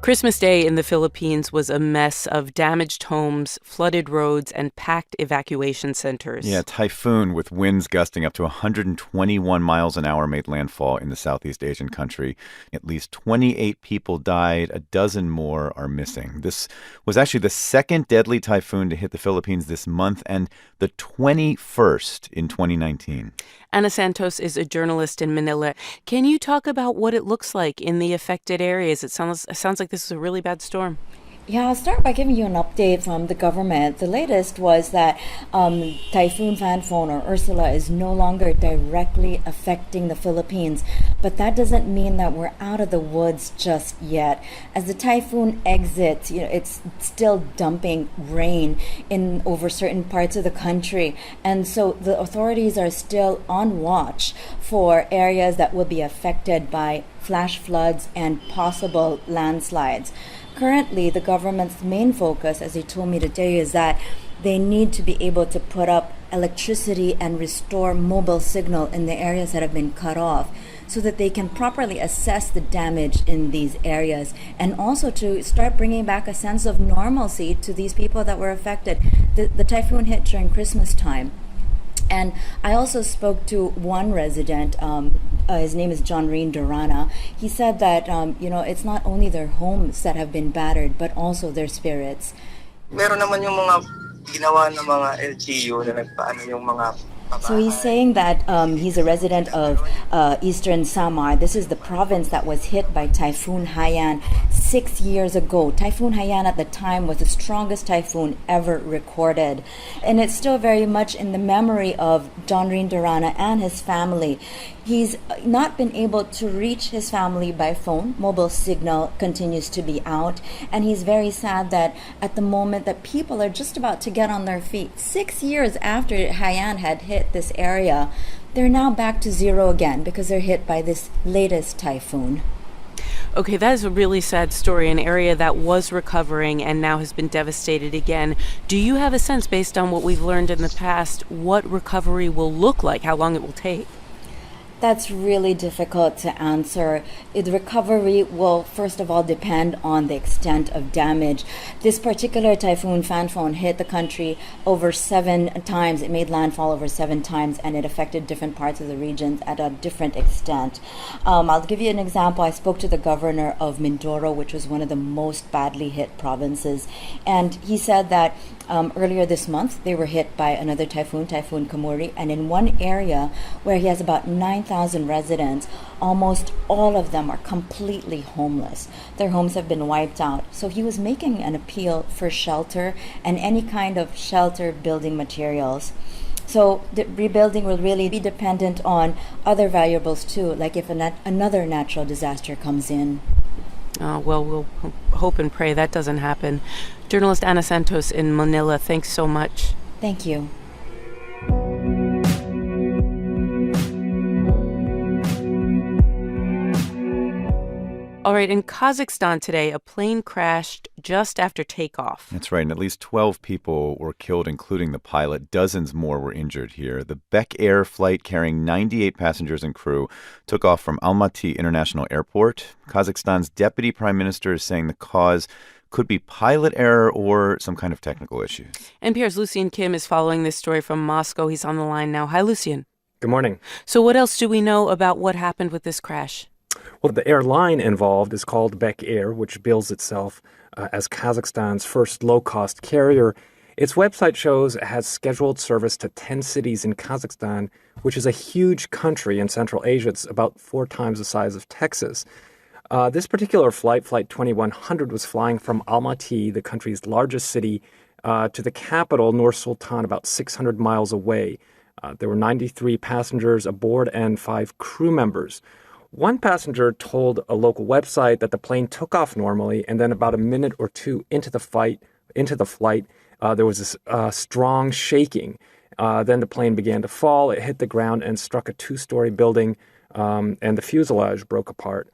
Christmas Day in the Philippines was a mess of damaged homes, flooded roads, and packed evacuation centers. Yeah, a typhoon with winds gusting up to 121 miles an hour made landfall in the Southeast Asian country. At least 28 people died. A dozen more are missing. This was actually the second deadly typhoon to hit the Philippines this month and the 21st in 2019. Ana Santos is a journalist in Manila. Can you talk about what it looks like in the affected areas? It sounds like this is a really bad storm. Yeah, I'll start by giving you an update from the government. The latest was that Typhoon Fanfone, or Ursula, is no longer directly affecting the Philippines. But that doesn't mean that we're out of the woods just yet. As the typhoon exits, it's still dumping rain in over certain parts of the country. And so the authorities are still on watch for areas that will be affected by flash floods and possible landslides. Currently, the government's main focus, as they told me today, is that they need to be able to put up electricity and restore mobile signal in the areas that have been cut off so that they can properly assess the damage in these areas and also to start bringing back a sense of normalcy to these people that were affected. The typhoon hit during Christmas time. And I also spoke to one resident, his name is John Reen Durana. He said that, it's not only their homes that have been battered, but also their spirits. Meron naman yung mga ginawa ng mga LGU na nagpaano yung mga. So he's saying that he's a resident of Eastern Samar. This is the province that was hit by Typhoon Haiyan 6 years ago. Typhoon Haiyan at the time was the strongest typhoon ever recorded. And it's still very much in the memory of John Rindarana and his family. He's not been able to reach his family by phone. Mobile signal continues to be out. And he's very sad that at the moment that people are just about to get on their feet, 6 years after Haiyan had hit this area, they're now back to zero again because they're hit by this latest typhoon. Okay, that is a really sad story, an area that was recovering and now has been devastated again. Do you have a sense, based on what we've learned in the past, what recovery will look like, how long it will take? That's really difficult to answer. The recovery will, first of all, depend on the extent of damage. This particular typhoon, Phanphone, hit the country over 7 times. It made landfall over 7 times, and it affected different parts of the regions at a different extent. I'll give you an example. I spoke to the governor of Mindoro, which was one of the most badly hit provinces, and he said that earlier this month, they were hit by another typhoon, Typhoon Kamuri, and in one area where he has about 9,000 residents, almost all of them are completely homeless. Their homes have been wiped out. So he was making an appeal for shelter and any kind of shelter building materials. So the rebuilding will really be dependent on other variables too, like if another natural disaster comes in. Well, we'll hope and pray that doesn't happen. Journalist Ana Santos in Manila, thanks so much. Thank you. All right, in Kazakhstan today, a plane crashed just after takeoff. That's right, and at least 12 people were killed, including the pilot. Dozens more were injured here. The Bek Air flight carrying 98 passengers and crew took off from Almaty International Airport. Kazakhstan's deputy prime minister is saying the cause could be pilot error or some kind of technical issues. NPR's Lucian Kim is following this story from Moscow. He's on the line now. Hi, Lucian. Good morning. So what else do we know about what happened with this crash? Well, the airline involved is called Bek Air, which bills itself as Kazakhstan's first low-cost carrier. Its website shows it has scheduled service to 10 cities in Kazakhstan, which is a huge country in Central Asia. It's about 4 times the size of Texas. This particular flight, Flight 2100, was flying from Almaty, the country's largest city, to the capital, Nur Sultan, about 600 miles away. There were 93 passengers aboard and 5 crew members. One passenger told a local website that the plane took off normally, and then about a minute or two into the flight, there was this strong shaking. Then the plane began to fall. It hit the ground and struck a 2-story building, and the fuselage broke apart.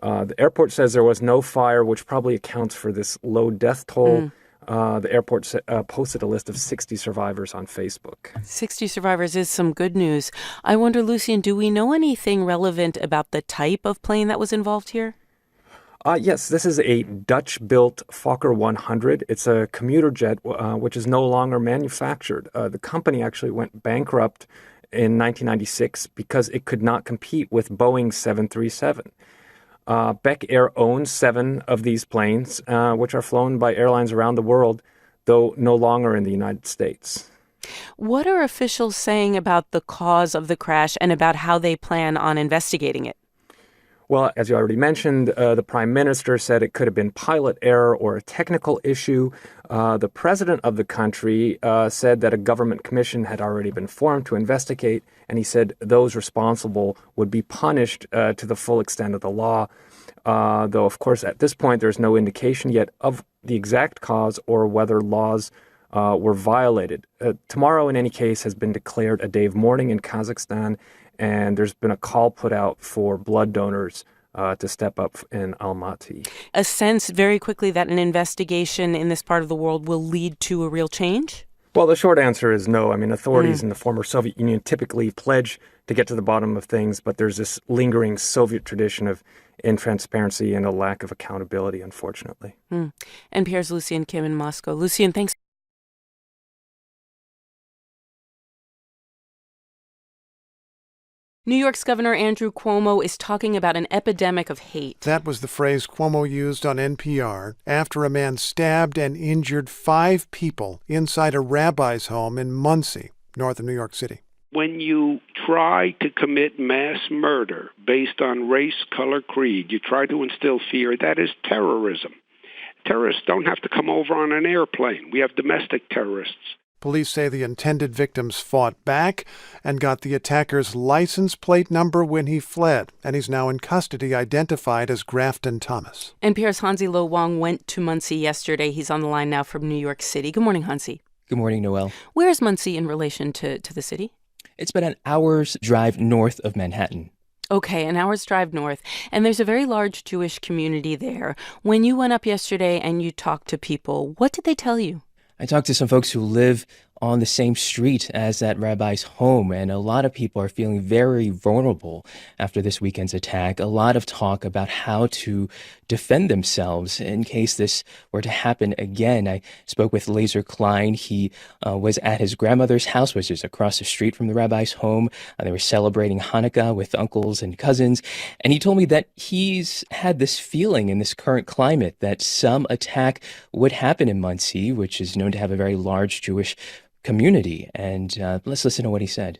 The airport says there was no fire, which probably accounts for this low death toll. The airport posted a list of 60 survivors on Facebook. 60 survivors is some good news. I wonder, Lucian, do we know anything relevant about the type of plane that was involved here? Yes, this is a Dutch-built Fokker 100. It's a commuter jet, which is no longer manufactured. The company actually went bankrupt in 1996 because it could not compete with Boeing's 737. Bek Air owns 7 of these planes, which are flown by airlines around the world, though no longer in the United States. What are officials saying about the cause of the crash and about how they plan on investigating it? Well, as you already mentioned, the prime minister said it could have been pilot error or a technical issue. The president of the country said that a government commission had already been formed to investigate, and he said those responsible would be punished to the full extent of the law. Though, of course, at this point, there's no indication yet of the exact cause or whether laws were violated. Tomorrow, in any case, has been declared a day of mourning in Kazakhstan, and there's been a call put out for blood donors to step up in Almaty. A sense very quickly that an investigation in this part of the world will lead to a real change? Well, the short answer is no. I mean, authorities in the former Soviet Union typically pledge to get to the bottom of things, but there's this lingering Soviet tradition of intransparency and a lack of accountability, unfortunately. NPR's Lucian Kim in Moscow. Lucian, thanks. New York's Governor Andrew Cuomo is talking about an epidemic of hate. That was the phrase Cuomo used on NPR after a man stabbed and injured 5 people inside a rabbi's home in Muncie, north of New York City. When you try to commit mass murder based on race, color, creed, you try to instill fear, that is terrorism. Terrorists don't have to come over on an airplane. We have domestic terrorists. Police say the intended victims fought back and got the attacker's license plate number when he fled, and he's now in custody, identified as Grafton Thomas. NPR's Hansi Lo Wang went to Muncie yesterday. He's on the line now from New York City. Good morning, Hansi. Good morning, Noelle. Where is Muncie in relation to the city? It's about an hour's drive north of Manhattan. Okay, an hour's drive north. And there's a very large Jewish community there. When you went up yesterday and you talked to people, what did they tell you? I talked to some folks who live on the same street as that rabbi's home, and a lot of people are feeling very vulnerable after this weekend's attack. A lot of talk about how to defend themselves in case this were to happen again. I spoke with Lazer Klein. He was at his grandmother's house, which is across the street from the rabbi's home. They were celebrating Hanukkah with uncles and cousins, and he told me that he's had this feeling in this current climate that some attack would happen in Muncie, which is known to have a very large Jewish community. And let's listen to what he said.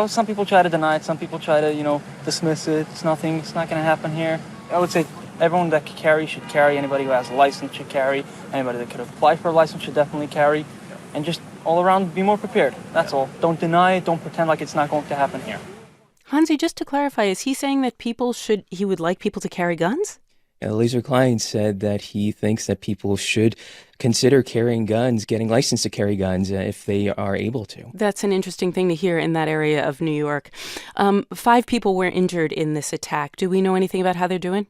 Some people try to deny it. Some people try to, dismiss it. It's nothing. It's not going to happen here. I would say everyone that can carry should carry. Anybody who has a license should carry. Anybody that could apply for a license should definitely carry. And just all around, be more prepared. That's all. Don't deny it. Don't pretend like it's not going to happen here. Hansi, just to clarify, is he saying that he would like people to carry guns? Lazer Klein said that he thinks that people should consider carrying guns, getting licensed to carry guns if they are able to. That's an interesting thing to hear in that area of New York. 5 people were injured in this attack. Do we know anything about how they're doing?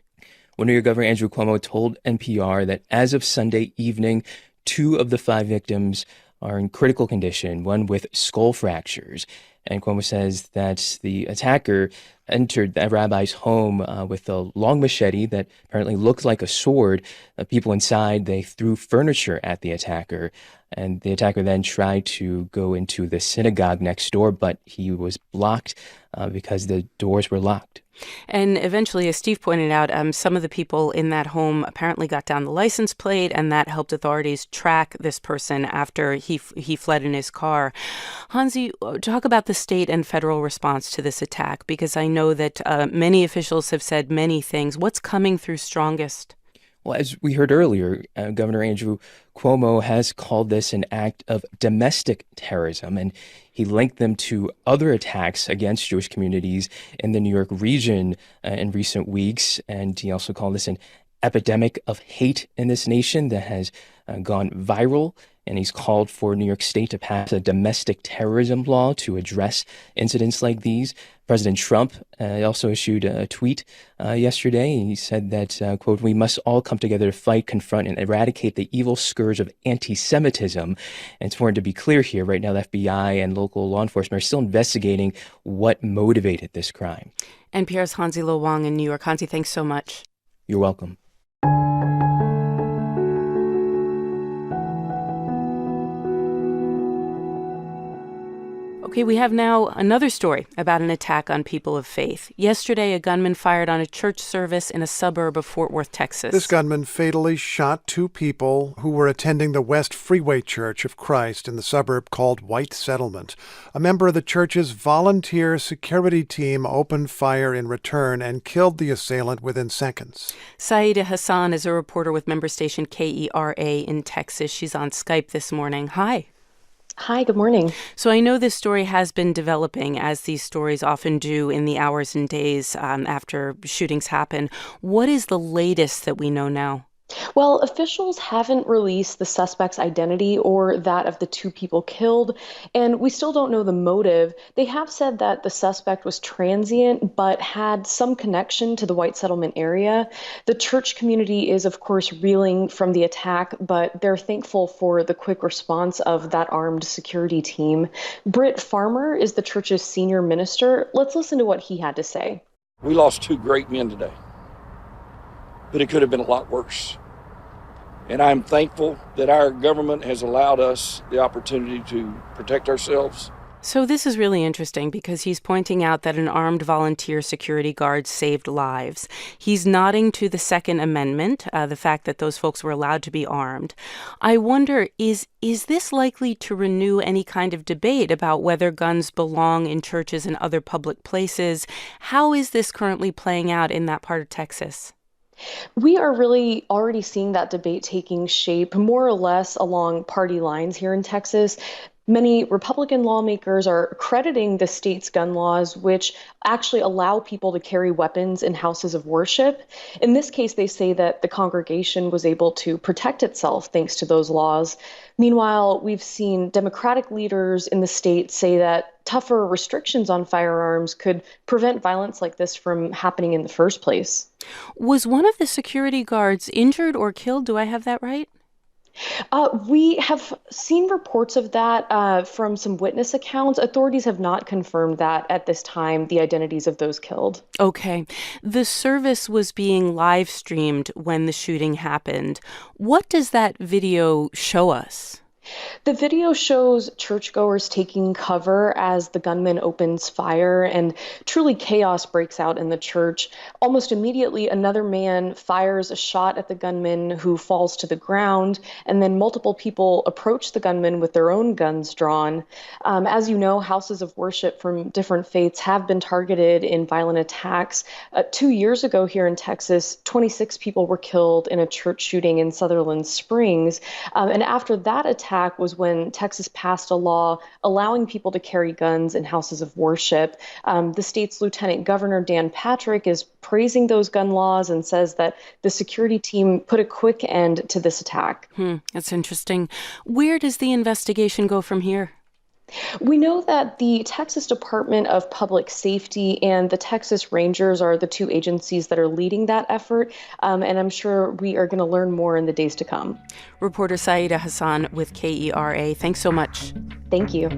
Well, New York Governor Andrew Cuomo told NPR that as of Sunday evening, 2 of the 5 victims are in critical condition, one with skull fractures. And Cuomo says that the attacker entered the rabbi's home with a long machete that apparently looked like a sword. People inside, they threw furniture at the attacker. And the attacker then tried to go into the synagogue next door, but he was blocked because the doors were locked. And eventually, as Steve pointed out, some of the people in that home apparently got down the license plate, and that helped authorities track this person after he fled in his car. Hansi, talk about the state and federal response to this attack, because I know that many officials have said many things. What's coming through strongest? Well, as we heard earlier, Governor Andrew Cuomo has called this an act of domestic terrorism, and he linked them to other attacks against Jewish communities in the New York region in recent weeks. And he also called this an epidemic of hate in this nation that has gone viral. And he's called for New York State to pass a domestic terrorism law to address incidents like these. President Trump also issued a tweet yesterday. He said that, quote, "We must all come together to fight, confront, and eradicate the evil scourge of anti-Semitism." And it's important to be clear here. Right now, the FBI and local law enforcement are still investigating what motivated this crime. NPR's Hansi Lo Wang in New York. Hansi, thanks so much. You're welcome. Okay, we have now another story about an attack on people of faith. Yesterday, a gunman fired on a church service in a suburb of Fort Worth, Texas. This gunman fatally shot 2 people who were attending the West Freeway Church of Christ in the suburb called White Settlement. A member of the church's volunteer security team opened fire in return and killed the assailant within seconds. Saida Hassan is a reporter with member station KERA in Texas. She's on Skype this morning. Hi. Hi, good morning. So I know this story has been developing, as these stories often do in the hours and days after shootings happen. What is the latest that we know now? Well, officials haven't released the suspect's identity or that of the 2 people killed, and we still don't know the motive. They have said that the suspect was transient but had some connection to the White Settlement area. The church community is, of course, reeling from the attack, but they're thankful for the quick response of that armed security team. Britt Farmer is the church's senior minister. Let's listen to what he had to say. We lost 2 great men today, but it could have been a lot worse. And I'm thankful that our government has allowed us the opportunity to protect ourselves So this is really interesting because he's pointing out that an armed volunteer security guard saved lives. He's nodding to the Second Amendment, the fact that those folks were allowed to be armed. I wonder, is this likely to renew any kind of debate about whether guns belong in churches and other public places? How is this currently playing out in that part of Texas? We are really already seeing that debate taking shape more or less along party lines here in Texas. Many Republican lawmakers are crediting the state's gun laws, which actually allow people to carry weapons in houses of worship. In this case, they say that the congregation was able to protect itself thanks to those laws. Meanwhile, we've seen Democratic leaders in the state say that tougher restrictions on firearms could prevent violence like this from happening in the first place. Was one of the security guards injured or killed? Do I have that right? We have seen reports of that from some witness accounts. Authorities have not confirmed that at this time, the identities of those killed. Okay. The service was being live streamed when the shooting happened. What does that video show us? The video shows churchgoers taking cover as the gunman opens fire, and truly chaos breaks out in the church. Almost immediately, another man fires a shot at the gunman who falls to the ground, and then multiple people approach the gunman with their own guns drawn. As you know, houses of worship from different faiths have been targeted in violent attacks. 2 years ago here in Texas, 26 people were killed in a church shooting in Sutherland Springs. And after that attack was when Texas passed a law allowing people to carry guns in houses of worship. The state's Lieutenant Governor Dan Patrick is praising those gun laws and says that the security team put a quick end to this attack. That's interesting. Where does the investigation go from here? We know that the Texas Department of Public Safety and the Texas Rangers are the two agencies that are leading that effort, and I'm sure we are going to learn more in the days to come. Reporter Saida Hassan with KERA. Thanks so much. Thank you.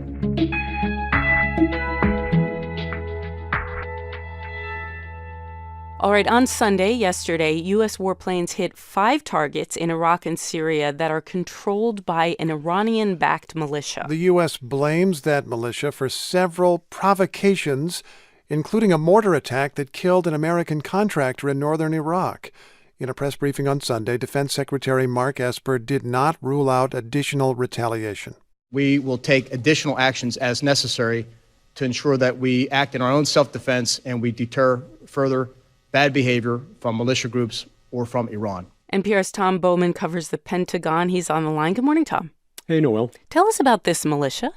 All right, on Sunday, yesterday, U.S. warplanes hit 5 targets in Iraq and Syria that are controlled by an Iranian-backed militia. The U.S. blames that militia for several provocations, including a mortar attack that killed an American contractor in northern Iraq. In a press briefing on Sunday, Defense Secretary Mark Esper did not rule out additional retaliation. We will take additional actions as necessary to ensure that we act in our own self-defense and we deter further bad behavior from militia groups or from Iran. NPR's Tom Bowman covers the Pentagon. He's on the line. Good morning, Tom. Hey, Noel. Tell us about this militia.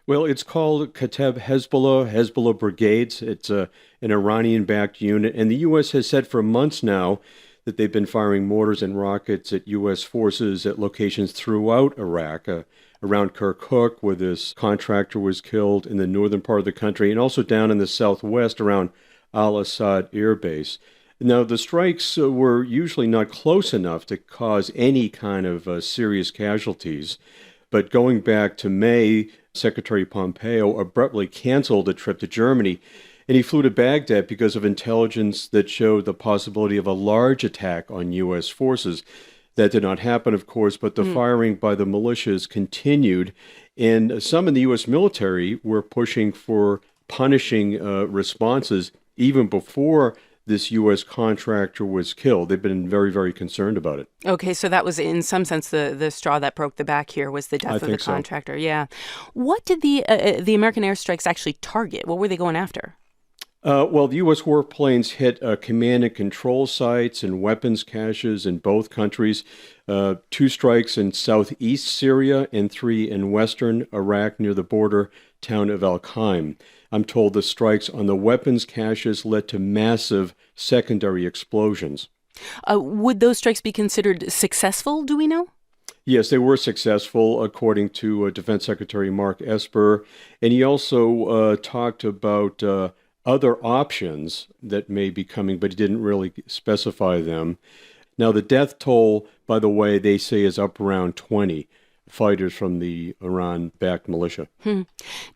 Well, it's called Kateb Hezbollah Brigades. It's an Iranian-backed unit, and the U.S. has said for months now that they've been firing mortars and rockets at U.S. forces at locations throughout Iraq, around Kirkuk, where this contractor was killed, in the northern part of the country, and also down in the southwest around Al-Assad Air Base. Now, the strikes were usually not close enough to cause any kind of serious casualties, but going back to May, Secretary Pompeo abruptly canceled a trip to Germany, and he flew to Baghdad because of intelligence that showed the possibility of a large attack on U.S. forces. That did not happen, of course, but the firing by the militias continued, and some in the U.S. military were pushing for punishing responses even before this U.S. contractor was killed. They've been very, very concerned about it. Okay, so that was, in some sense, the straw that broke the back here was the death of the contractor. So. Yeah. What did the American airstrikes actually target? What were they going after? Well, the U.S. warplanes hit command and control sites and weapons caches in both countries. 2 strikes in southeast Syria and 3 in western Iraq near the border town of Al-Qaim. I'm told the strikes on the weapons caches led to massive secondary explosions. Would those strikes be considered successful, do we know? Yes, they were successful, according to Defense Secretary Mark Esper. And he also talked about other options that may be coming, but he didn't really specify them. Now, the death toll, by the way, they say is up around 20 fighters from the Iran-backed militia.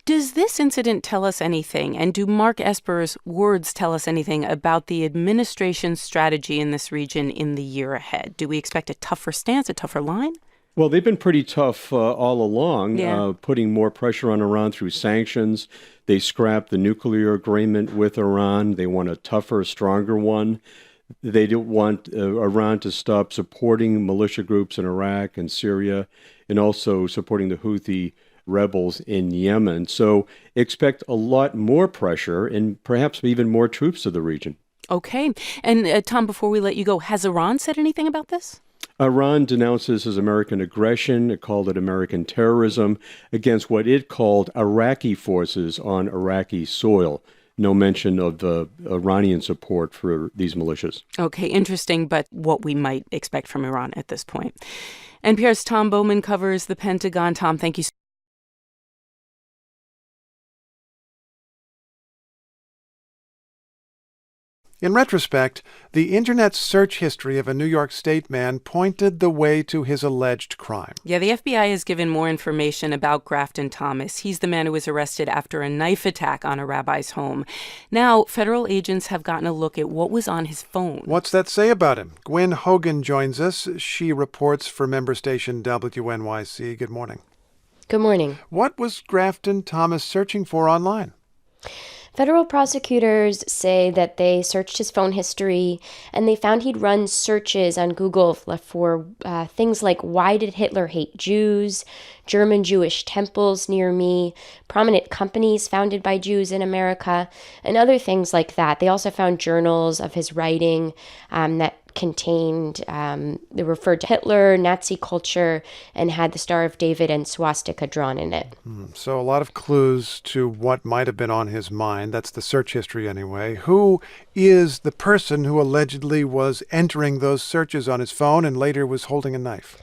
Does this incident tell us anything, and do Mark Esper's words tell us anything about the administration's strategy in this region in the year ahead? Do we expect a tougher stance, a tougher line? Well, they've been pretty tough all along, Yeah. putting more pressure on Iran through sanctions. They scrapped the nuclear agreement with Iran. They want a tougher, stronger one. They don't want Iran to stop supporting militia groups in Iraq and Syria, and also supporting the Houthi rebels in Yemen. So expect a lot more pressure and perhaps even more troops to the region. Okay. And Tom, before we let you go, has Iran said anything about this? Iran denounces as American aggression. It called it American terrorism against what it called Iraqi forces on Iraqi soil. No mention of the Iranian support for these militias. Okay, interesting, but what we might expect from Iran at this point. NPR's Tom Bowman covers the Pentagon. Tom, thank you so In retrospect, the Internet's search history of a New York State man pointed the way to his alleged crime. Yeah, the FBI has given more information about Grafton Thomas. He's the man who was arrested after a knife attack on a rabbi's home. Now, federal agents have gotten a look at what was on his phone. What's that say about him? Gwen Hogan joins us. She reports for member station WNYC. Good morning. Good morning. What was Grafton Thomas searching for online? Federal prosecutors say that they searched his phone history and they found he'd run searches on Google for things like why did Hitler hate Jews, German Jewish temples near me, prominent companies founded by Jews in America, and other things like that. They also found journals of his writing that contained, they referred to Hitler, Nazi culture, and had the Star of David and swastika drawn in it. So a lot of clues to what might have been on his mind. That's the search history anyway. Who is the person who allegedly was entering those searches on his phone and later was holding a knife?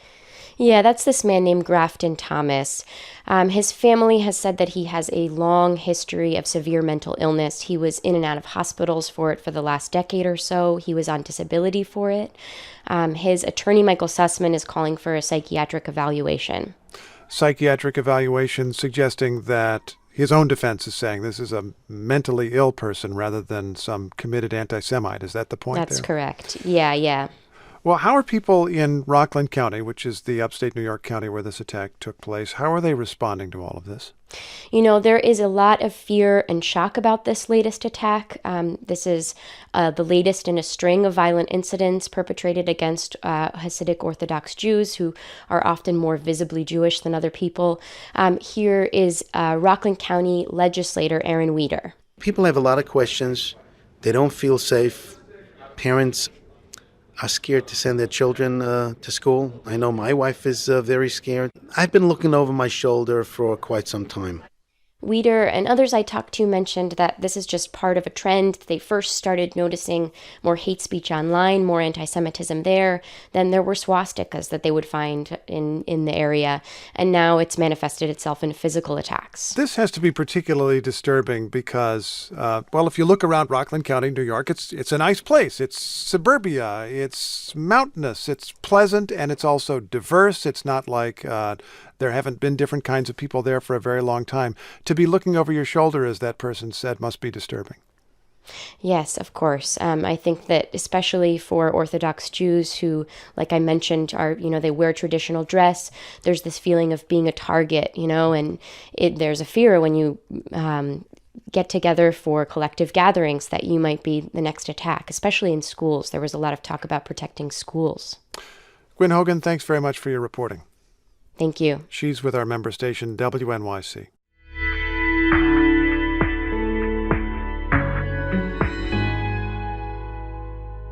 Yeah, that's this man named Grafton Thomas. His family has said that he has a long history of severe mental illness. He was in and out of hospitals for it for the last decade or so. He was on disability for it. His attorney, Michael Sussman, is calling for a psychiatric evaluation. Psychiatric evaluation suggesting that his own defense is saying this is a mentally ill person rather than some committed anti-Semite. Is that the point? That's correct. Yeah. Well, how are people in Rockland County, which is the upstate New York county where this attack took place, how are they responding to all of this? You know, there is a lot of fear and shock about this latest attack. This is the latest in a string of violent incidents perpetrated against Hasidic Orthodox Jews who are often more visibly Jewish than other people. Here is Rockland County legislator Aaron Weeder. People have a lot of questions. They don't feel safe. Parents are scared to send their children to school. I know my wife is very scared. I've been looking over my shoulder for quite some time. Weeder and others I talked to mentioned that this is just part of a trend. They first started noticing more hate speech online, more anti-Semitism there. Then there were swastikas that they would find in the area. And now it's manifested itself in physical attacks. This has to be particularly disturbing because, if you look around Rockland County, New York, it's a nice place. It's suburbia. It's mountainous. It's pleasant, and it's also diverse. It's not like there haven't been different kinds of people there for a very long time. To be looking over your shoulder, as that person said, must be disturbing. Yes, of course. I think that especially for Orthodox Jews who, like I mentioned, they wear traditional dress, there's this feeling of being a target, and there's a fear when you get together for collective gatherings that you might be the next attack, especially in schools. There was a lot of talk about protecting schools. Gwen Hogan, thanks very much for your reporting. Thank you. She's with our member station, WNYC.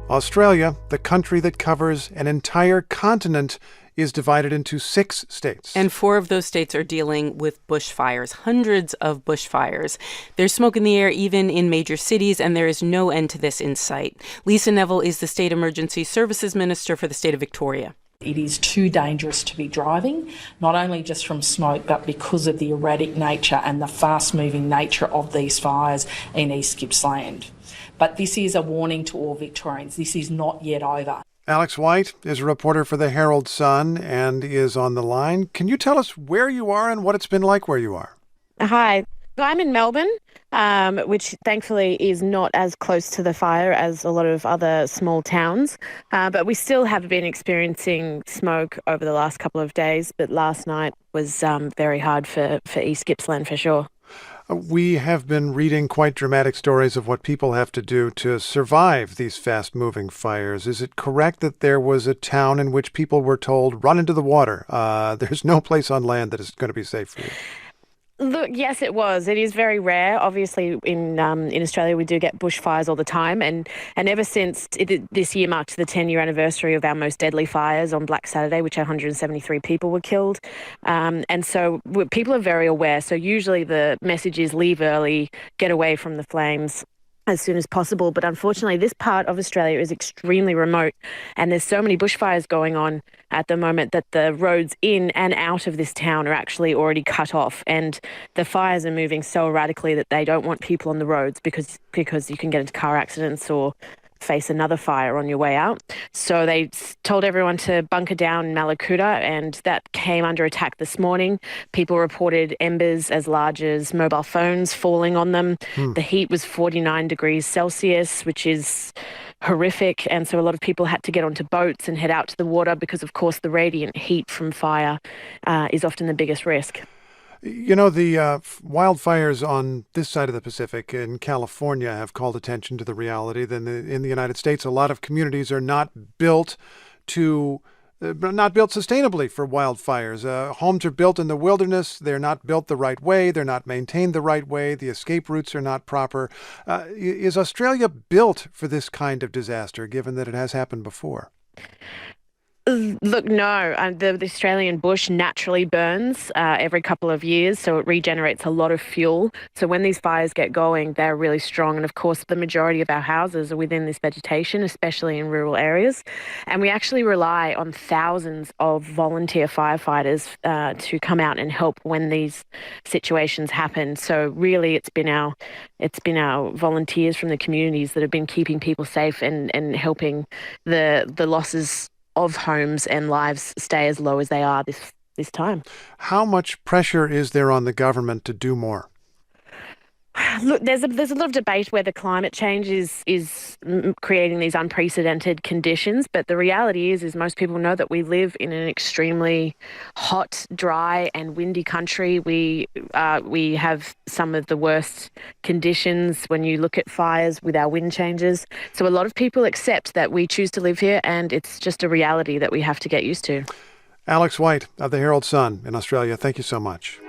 Australia, the country that covers an entire continent, is divided into 6 states. And 4 of those states are dealing with bushfires, hundreds of bushfires. There's smoke in the air even in major cities, and there is no end to this in sight. Lisa Neville is the State Emergency Services Minister for the state of Victoria. It is too dangerous to be driving, not only just from smoke, but because of the erratic nature and the fast-moving nature of these fires in East Gippsland. But this is a warning to all Victorians. This is not yet over. Alex White is a reporter for the Herald Sun and is on the line. Can you tell us where you are and what it's been like where you are? Hi. I'm in Melbourne, which thankfully is not as close to the fire as a lot of other small towns. But we still have been experiencing smoke over the last couple of days. But last night was very hard for East Gippsland for sure. We have been reading quite dramatic stories of what people have to do to survive these fast-moving fires. Is it correct that there was a town in which people were told, run into the water? There's no place on land that is going to be safe for you. Look, yes, it was. It is very rare. Obviously, in Australia, we do get bushfires all the time, and ever since this year marked the 10-year anniversary of our most deadly fires on Black Saturday, which 173 people were killed, and so people are very aware. So usually the message is leave early, get away from the flames as soon as possible. But unfortunately, this part of Australia is extremely remote, and there's so many bushfires going on at the moment that the roads in and out of this town are actually already cut off, and the fires are moving so erratically that they don't want people on the roads because you can get into car accidents or face another fire on your way out. So they told everyone to bunker down in Malakuta, and that came under attack this morning. People reported embers as large as mobile phones falling on them. The heat was 49 degrees Celsius, which is horrific, and so a lot of people had to get onto boats and head out to the water because, of course, the radiant heat from fire is often the biggest risk. You know, the wildfires on this side of the Pacific in California have called attention to the reality that in the United States, a lot of communities are not built sustainably for wildfires. Homes are built in the wilderness. They're not built the right way. They're not maintained the right way. The escape routes are not proper. Is Australia built for this kind of disaster, given that it has happened before? Look, no. The Australian bush naturally burns every couple of years, so it regenerates a lot of fuel. So when these fires get going, they're really strong. And of course, the majority of our houses are within this vegetation, especially in rural areas. And we actually rely on thousands of volunteer firefighters to come out and help when these situations happen. So really, it's been our volunteers from the communities that have been keeping people safe and helping the losses of homes and lives stay as low as they are this time. How much pressure is there on the government to do more? Look, there's a lot of debate whether climate change is creating these unprecedented conditions, but the reality is most people know that we live in an extremely hot, dry, and windy country. We have some of the worst conditions when you look at fires with our wind changes. So a lot of people accept that we choose to live here, and it's just a reality that we have to get used to. Alex White of the Herald Sun in Australia, thank you so much.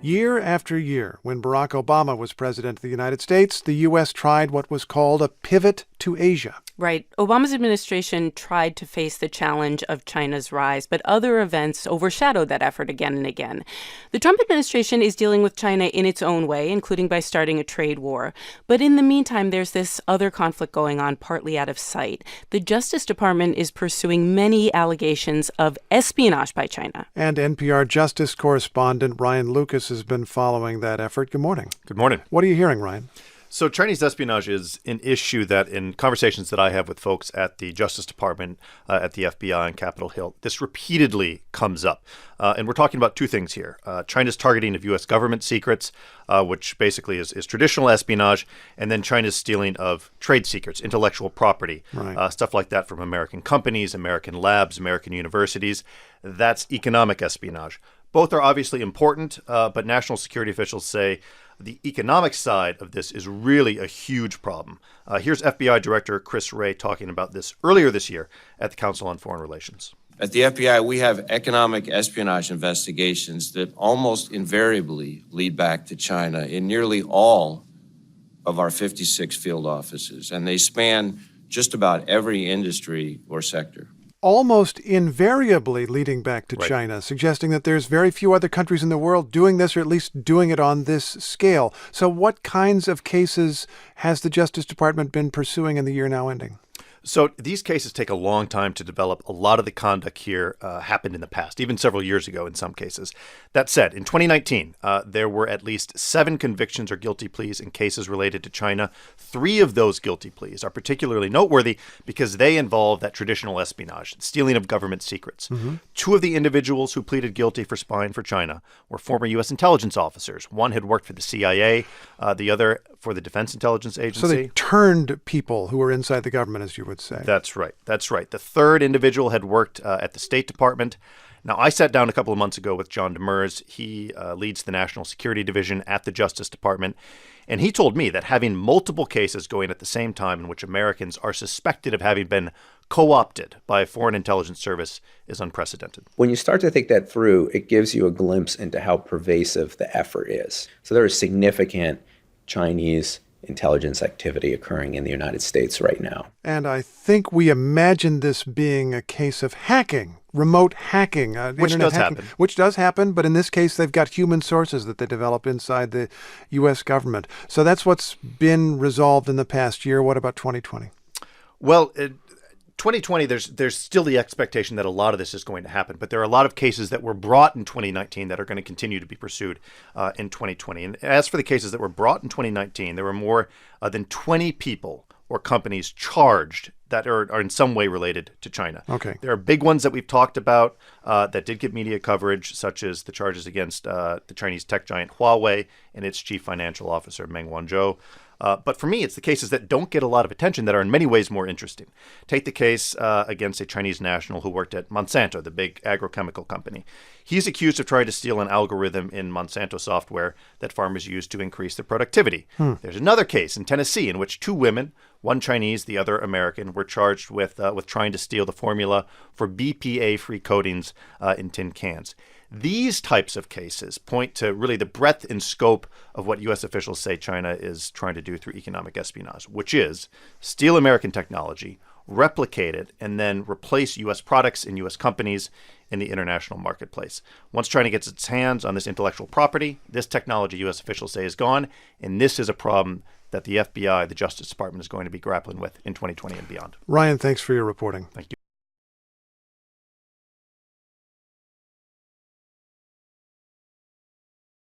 Year after year, when Barack Obama was president of the United States, the U.S. tried what was called a pivot to Asia. Right. Obama's administration tried to face the challenge of China's rise, but other events overshadowed that effort again and again. The Trump administration is dealing with China in its own way, including by starting a trade war. But in the meantime, there's this other conflict going on, partly out of sight. The Justice Department is pursuing many allegations of espionage by China. And NPR Justice correspondent Ryan Lucas has been following that effort. Good morning. Good morning. What are you hearing, Ryan? So Chinese espionage is an issue that in conversations that I have with folks at the Justice Department, at the FBI and Capitol Hill, this repeatedly comes up. And we're talking about two things here. China's targeting of U.S. government secrets, which basically is traditional espionage, and then China's stealing of trade secrets, intellectual property, stuff like that from American companies, American labs, American universities. That's economic espionage. Both are obviously important, but national security officials say the economic side of this is really a huge problem. Here's FBI Director Chris Wray talking about this earlier this year at the Council on Foreign Relations. At the FBI, we have economic espionage investigations that almost invariably lead back to China in nearly all of our 56 field offices, and they span just about every industry or sector. Almost invariably leading back to China, suggesting that there's very few other countries in the world doing this, or at least doing it on this scale. So what kinds of cases has the Justice Department been pursuing in the year now ending? So these cases take a long time to develop. A lot of the conduct here happened in the past, even several years ago in some cases. That said, in 2019, there were at least 7 convictions or guilty pleas in cases related to China. 3 of those guilty pleas are particularly noteworthy because they involve that traditional espionage, stealing of government secrets. 2 of the individuals who pleaded guilty for spying for China were former U.S. intelligence officers. One had worked for the CIA, the other for the Defense Intelligence Agency. So they turned people who were inside the government, as you would say. That's right. That's right. The third individual had worked at the State Department. Now, I sat down a couple of months ago with John Demers. He leads the National Security Division at the Justice Department. And he told me that having multiple cases going at the same time in which Americans are suspected of having been co-opted by a foreign intelligence service is unprecedented. When you start to think that through, it gives you a glimpse into how pervasive the effort is. So there is significant Chinese intelligence activity occurring in the United States right now. And I think we imagine this being a case of hacking, remote hacking. Which does happen. Which does happen, but in this case, they've got human sources that they developed inside the U.S. government. So that's what's been resolved in the past year. What about 2020? Well, 2020, there's still the expectation that a lot of this is going to happen, but there are a lot of cases that were brought in 2019 that are going to continue to be pursued in 2020. And as for the cases that were brought in 2019, there were more than 20 people or companies charged that are in some way related to China. Okay. There are big ones that we've talked about that did get media coverage, such as the charges against the Chinese tech giant Huawei and its chief financial officer, Meng Wanzhou. But for me, it's the cases that don't get a lot of attention that are in many ways more interesting. Take the case against a Chinese national who worked at Monsanto, the big agrochemical company. He's accused of trying to steal an algorithm in Monsanto software that farmers use to increase their productivity. There's another case in Tennessee in which 2 women, one Chinese, the other American, were charged with trying to steal the formula for BPA-free coatings in tin cans. These types of cases point to really the breadth and scope of what U.S. officials say China is trying to do through economic espionage, which is steal American technology, replicate it, and then replace U.S. products and U.S. companies in the international marketplace. Once China gets its hands on this intellectual property, this technology, U.S. officials say, is gone, and this is a problem that the FBI, the Justice Department, is going to be grappling with in 2020 and beyond. Ryan, thanks for your reporting. Thank you.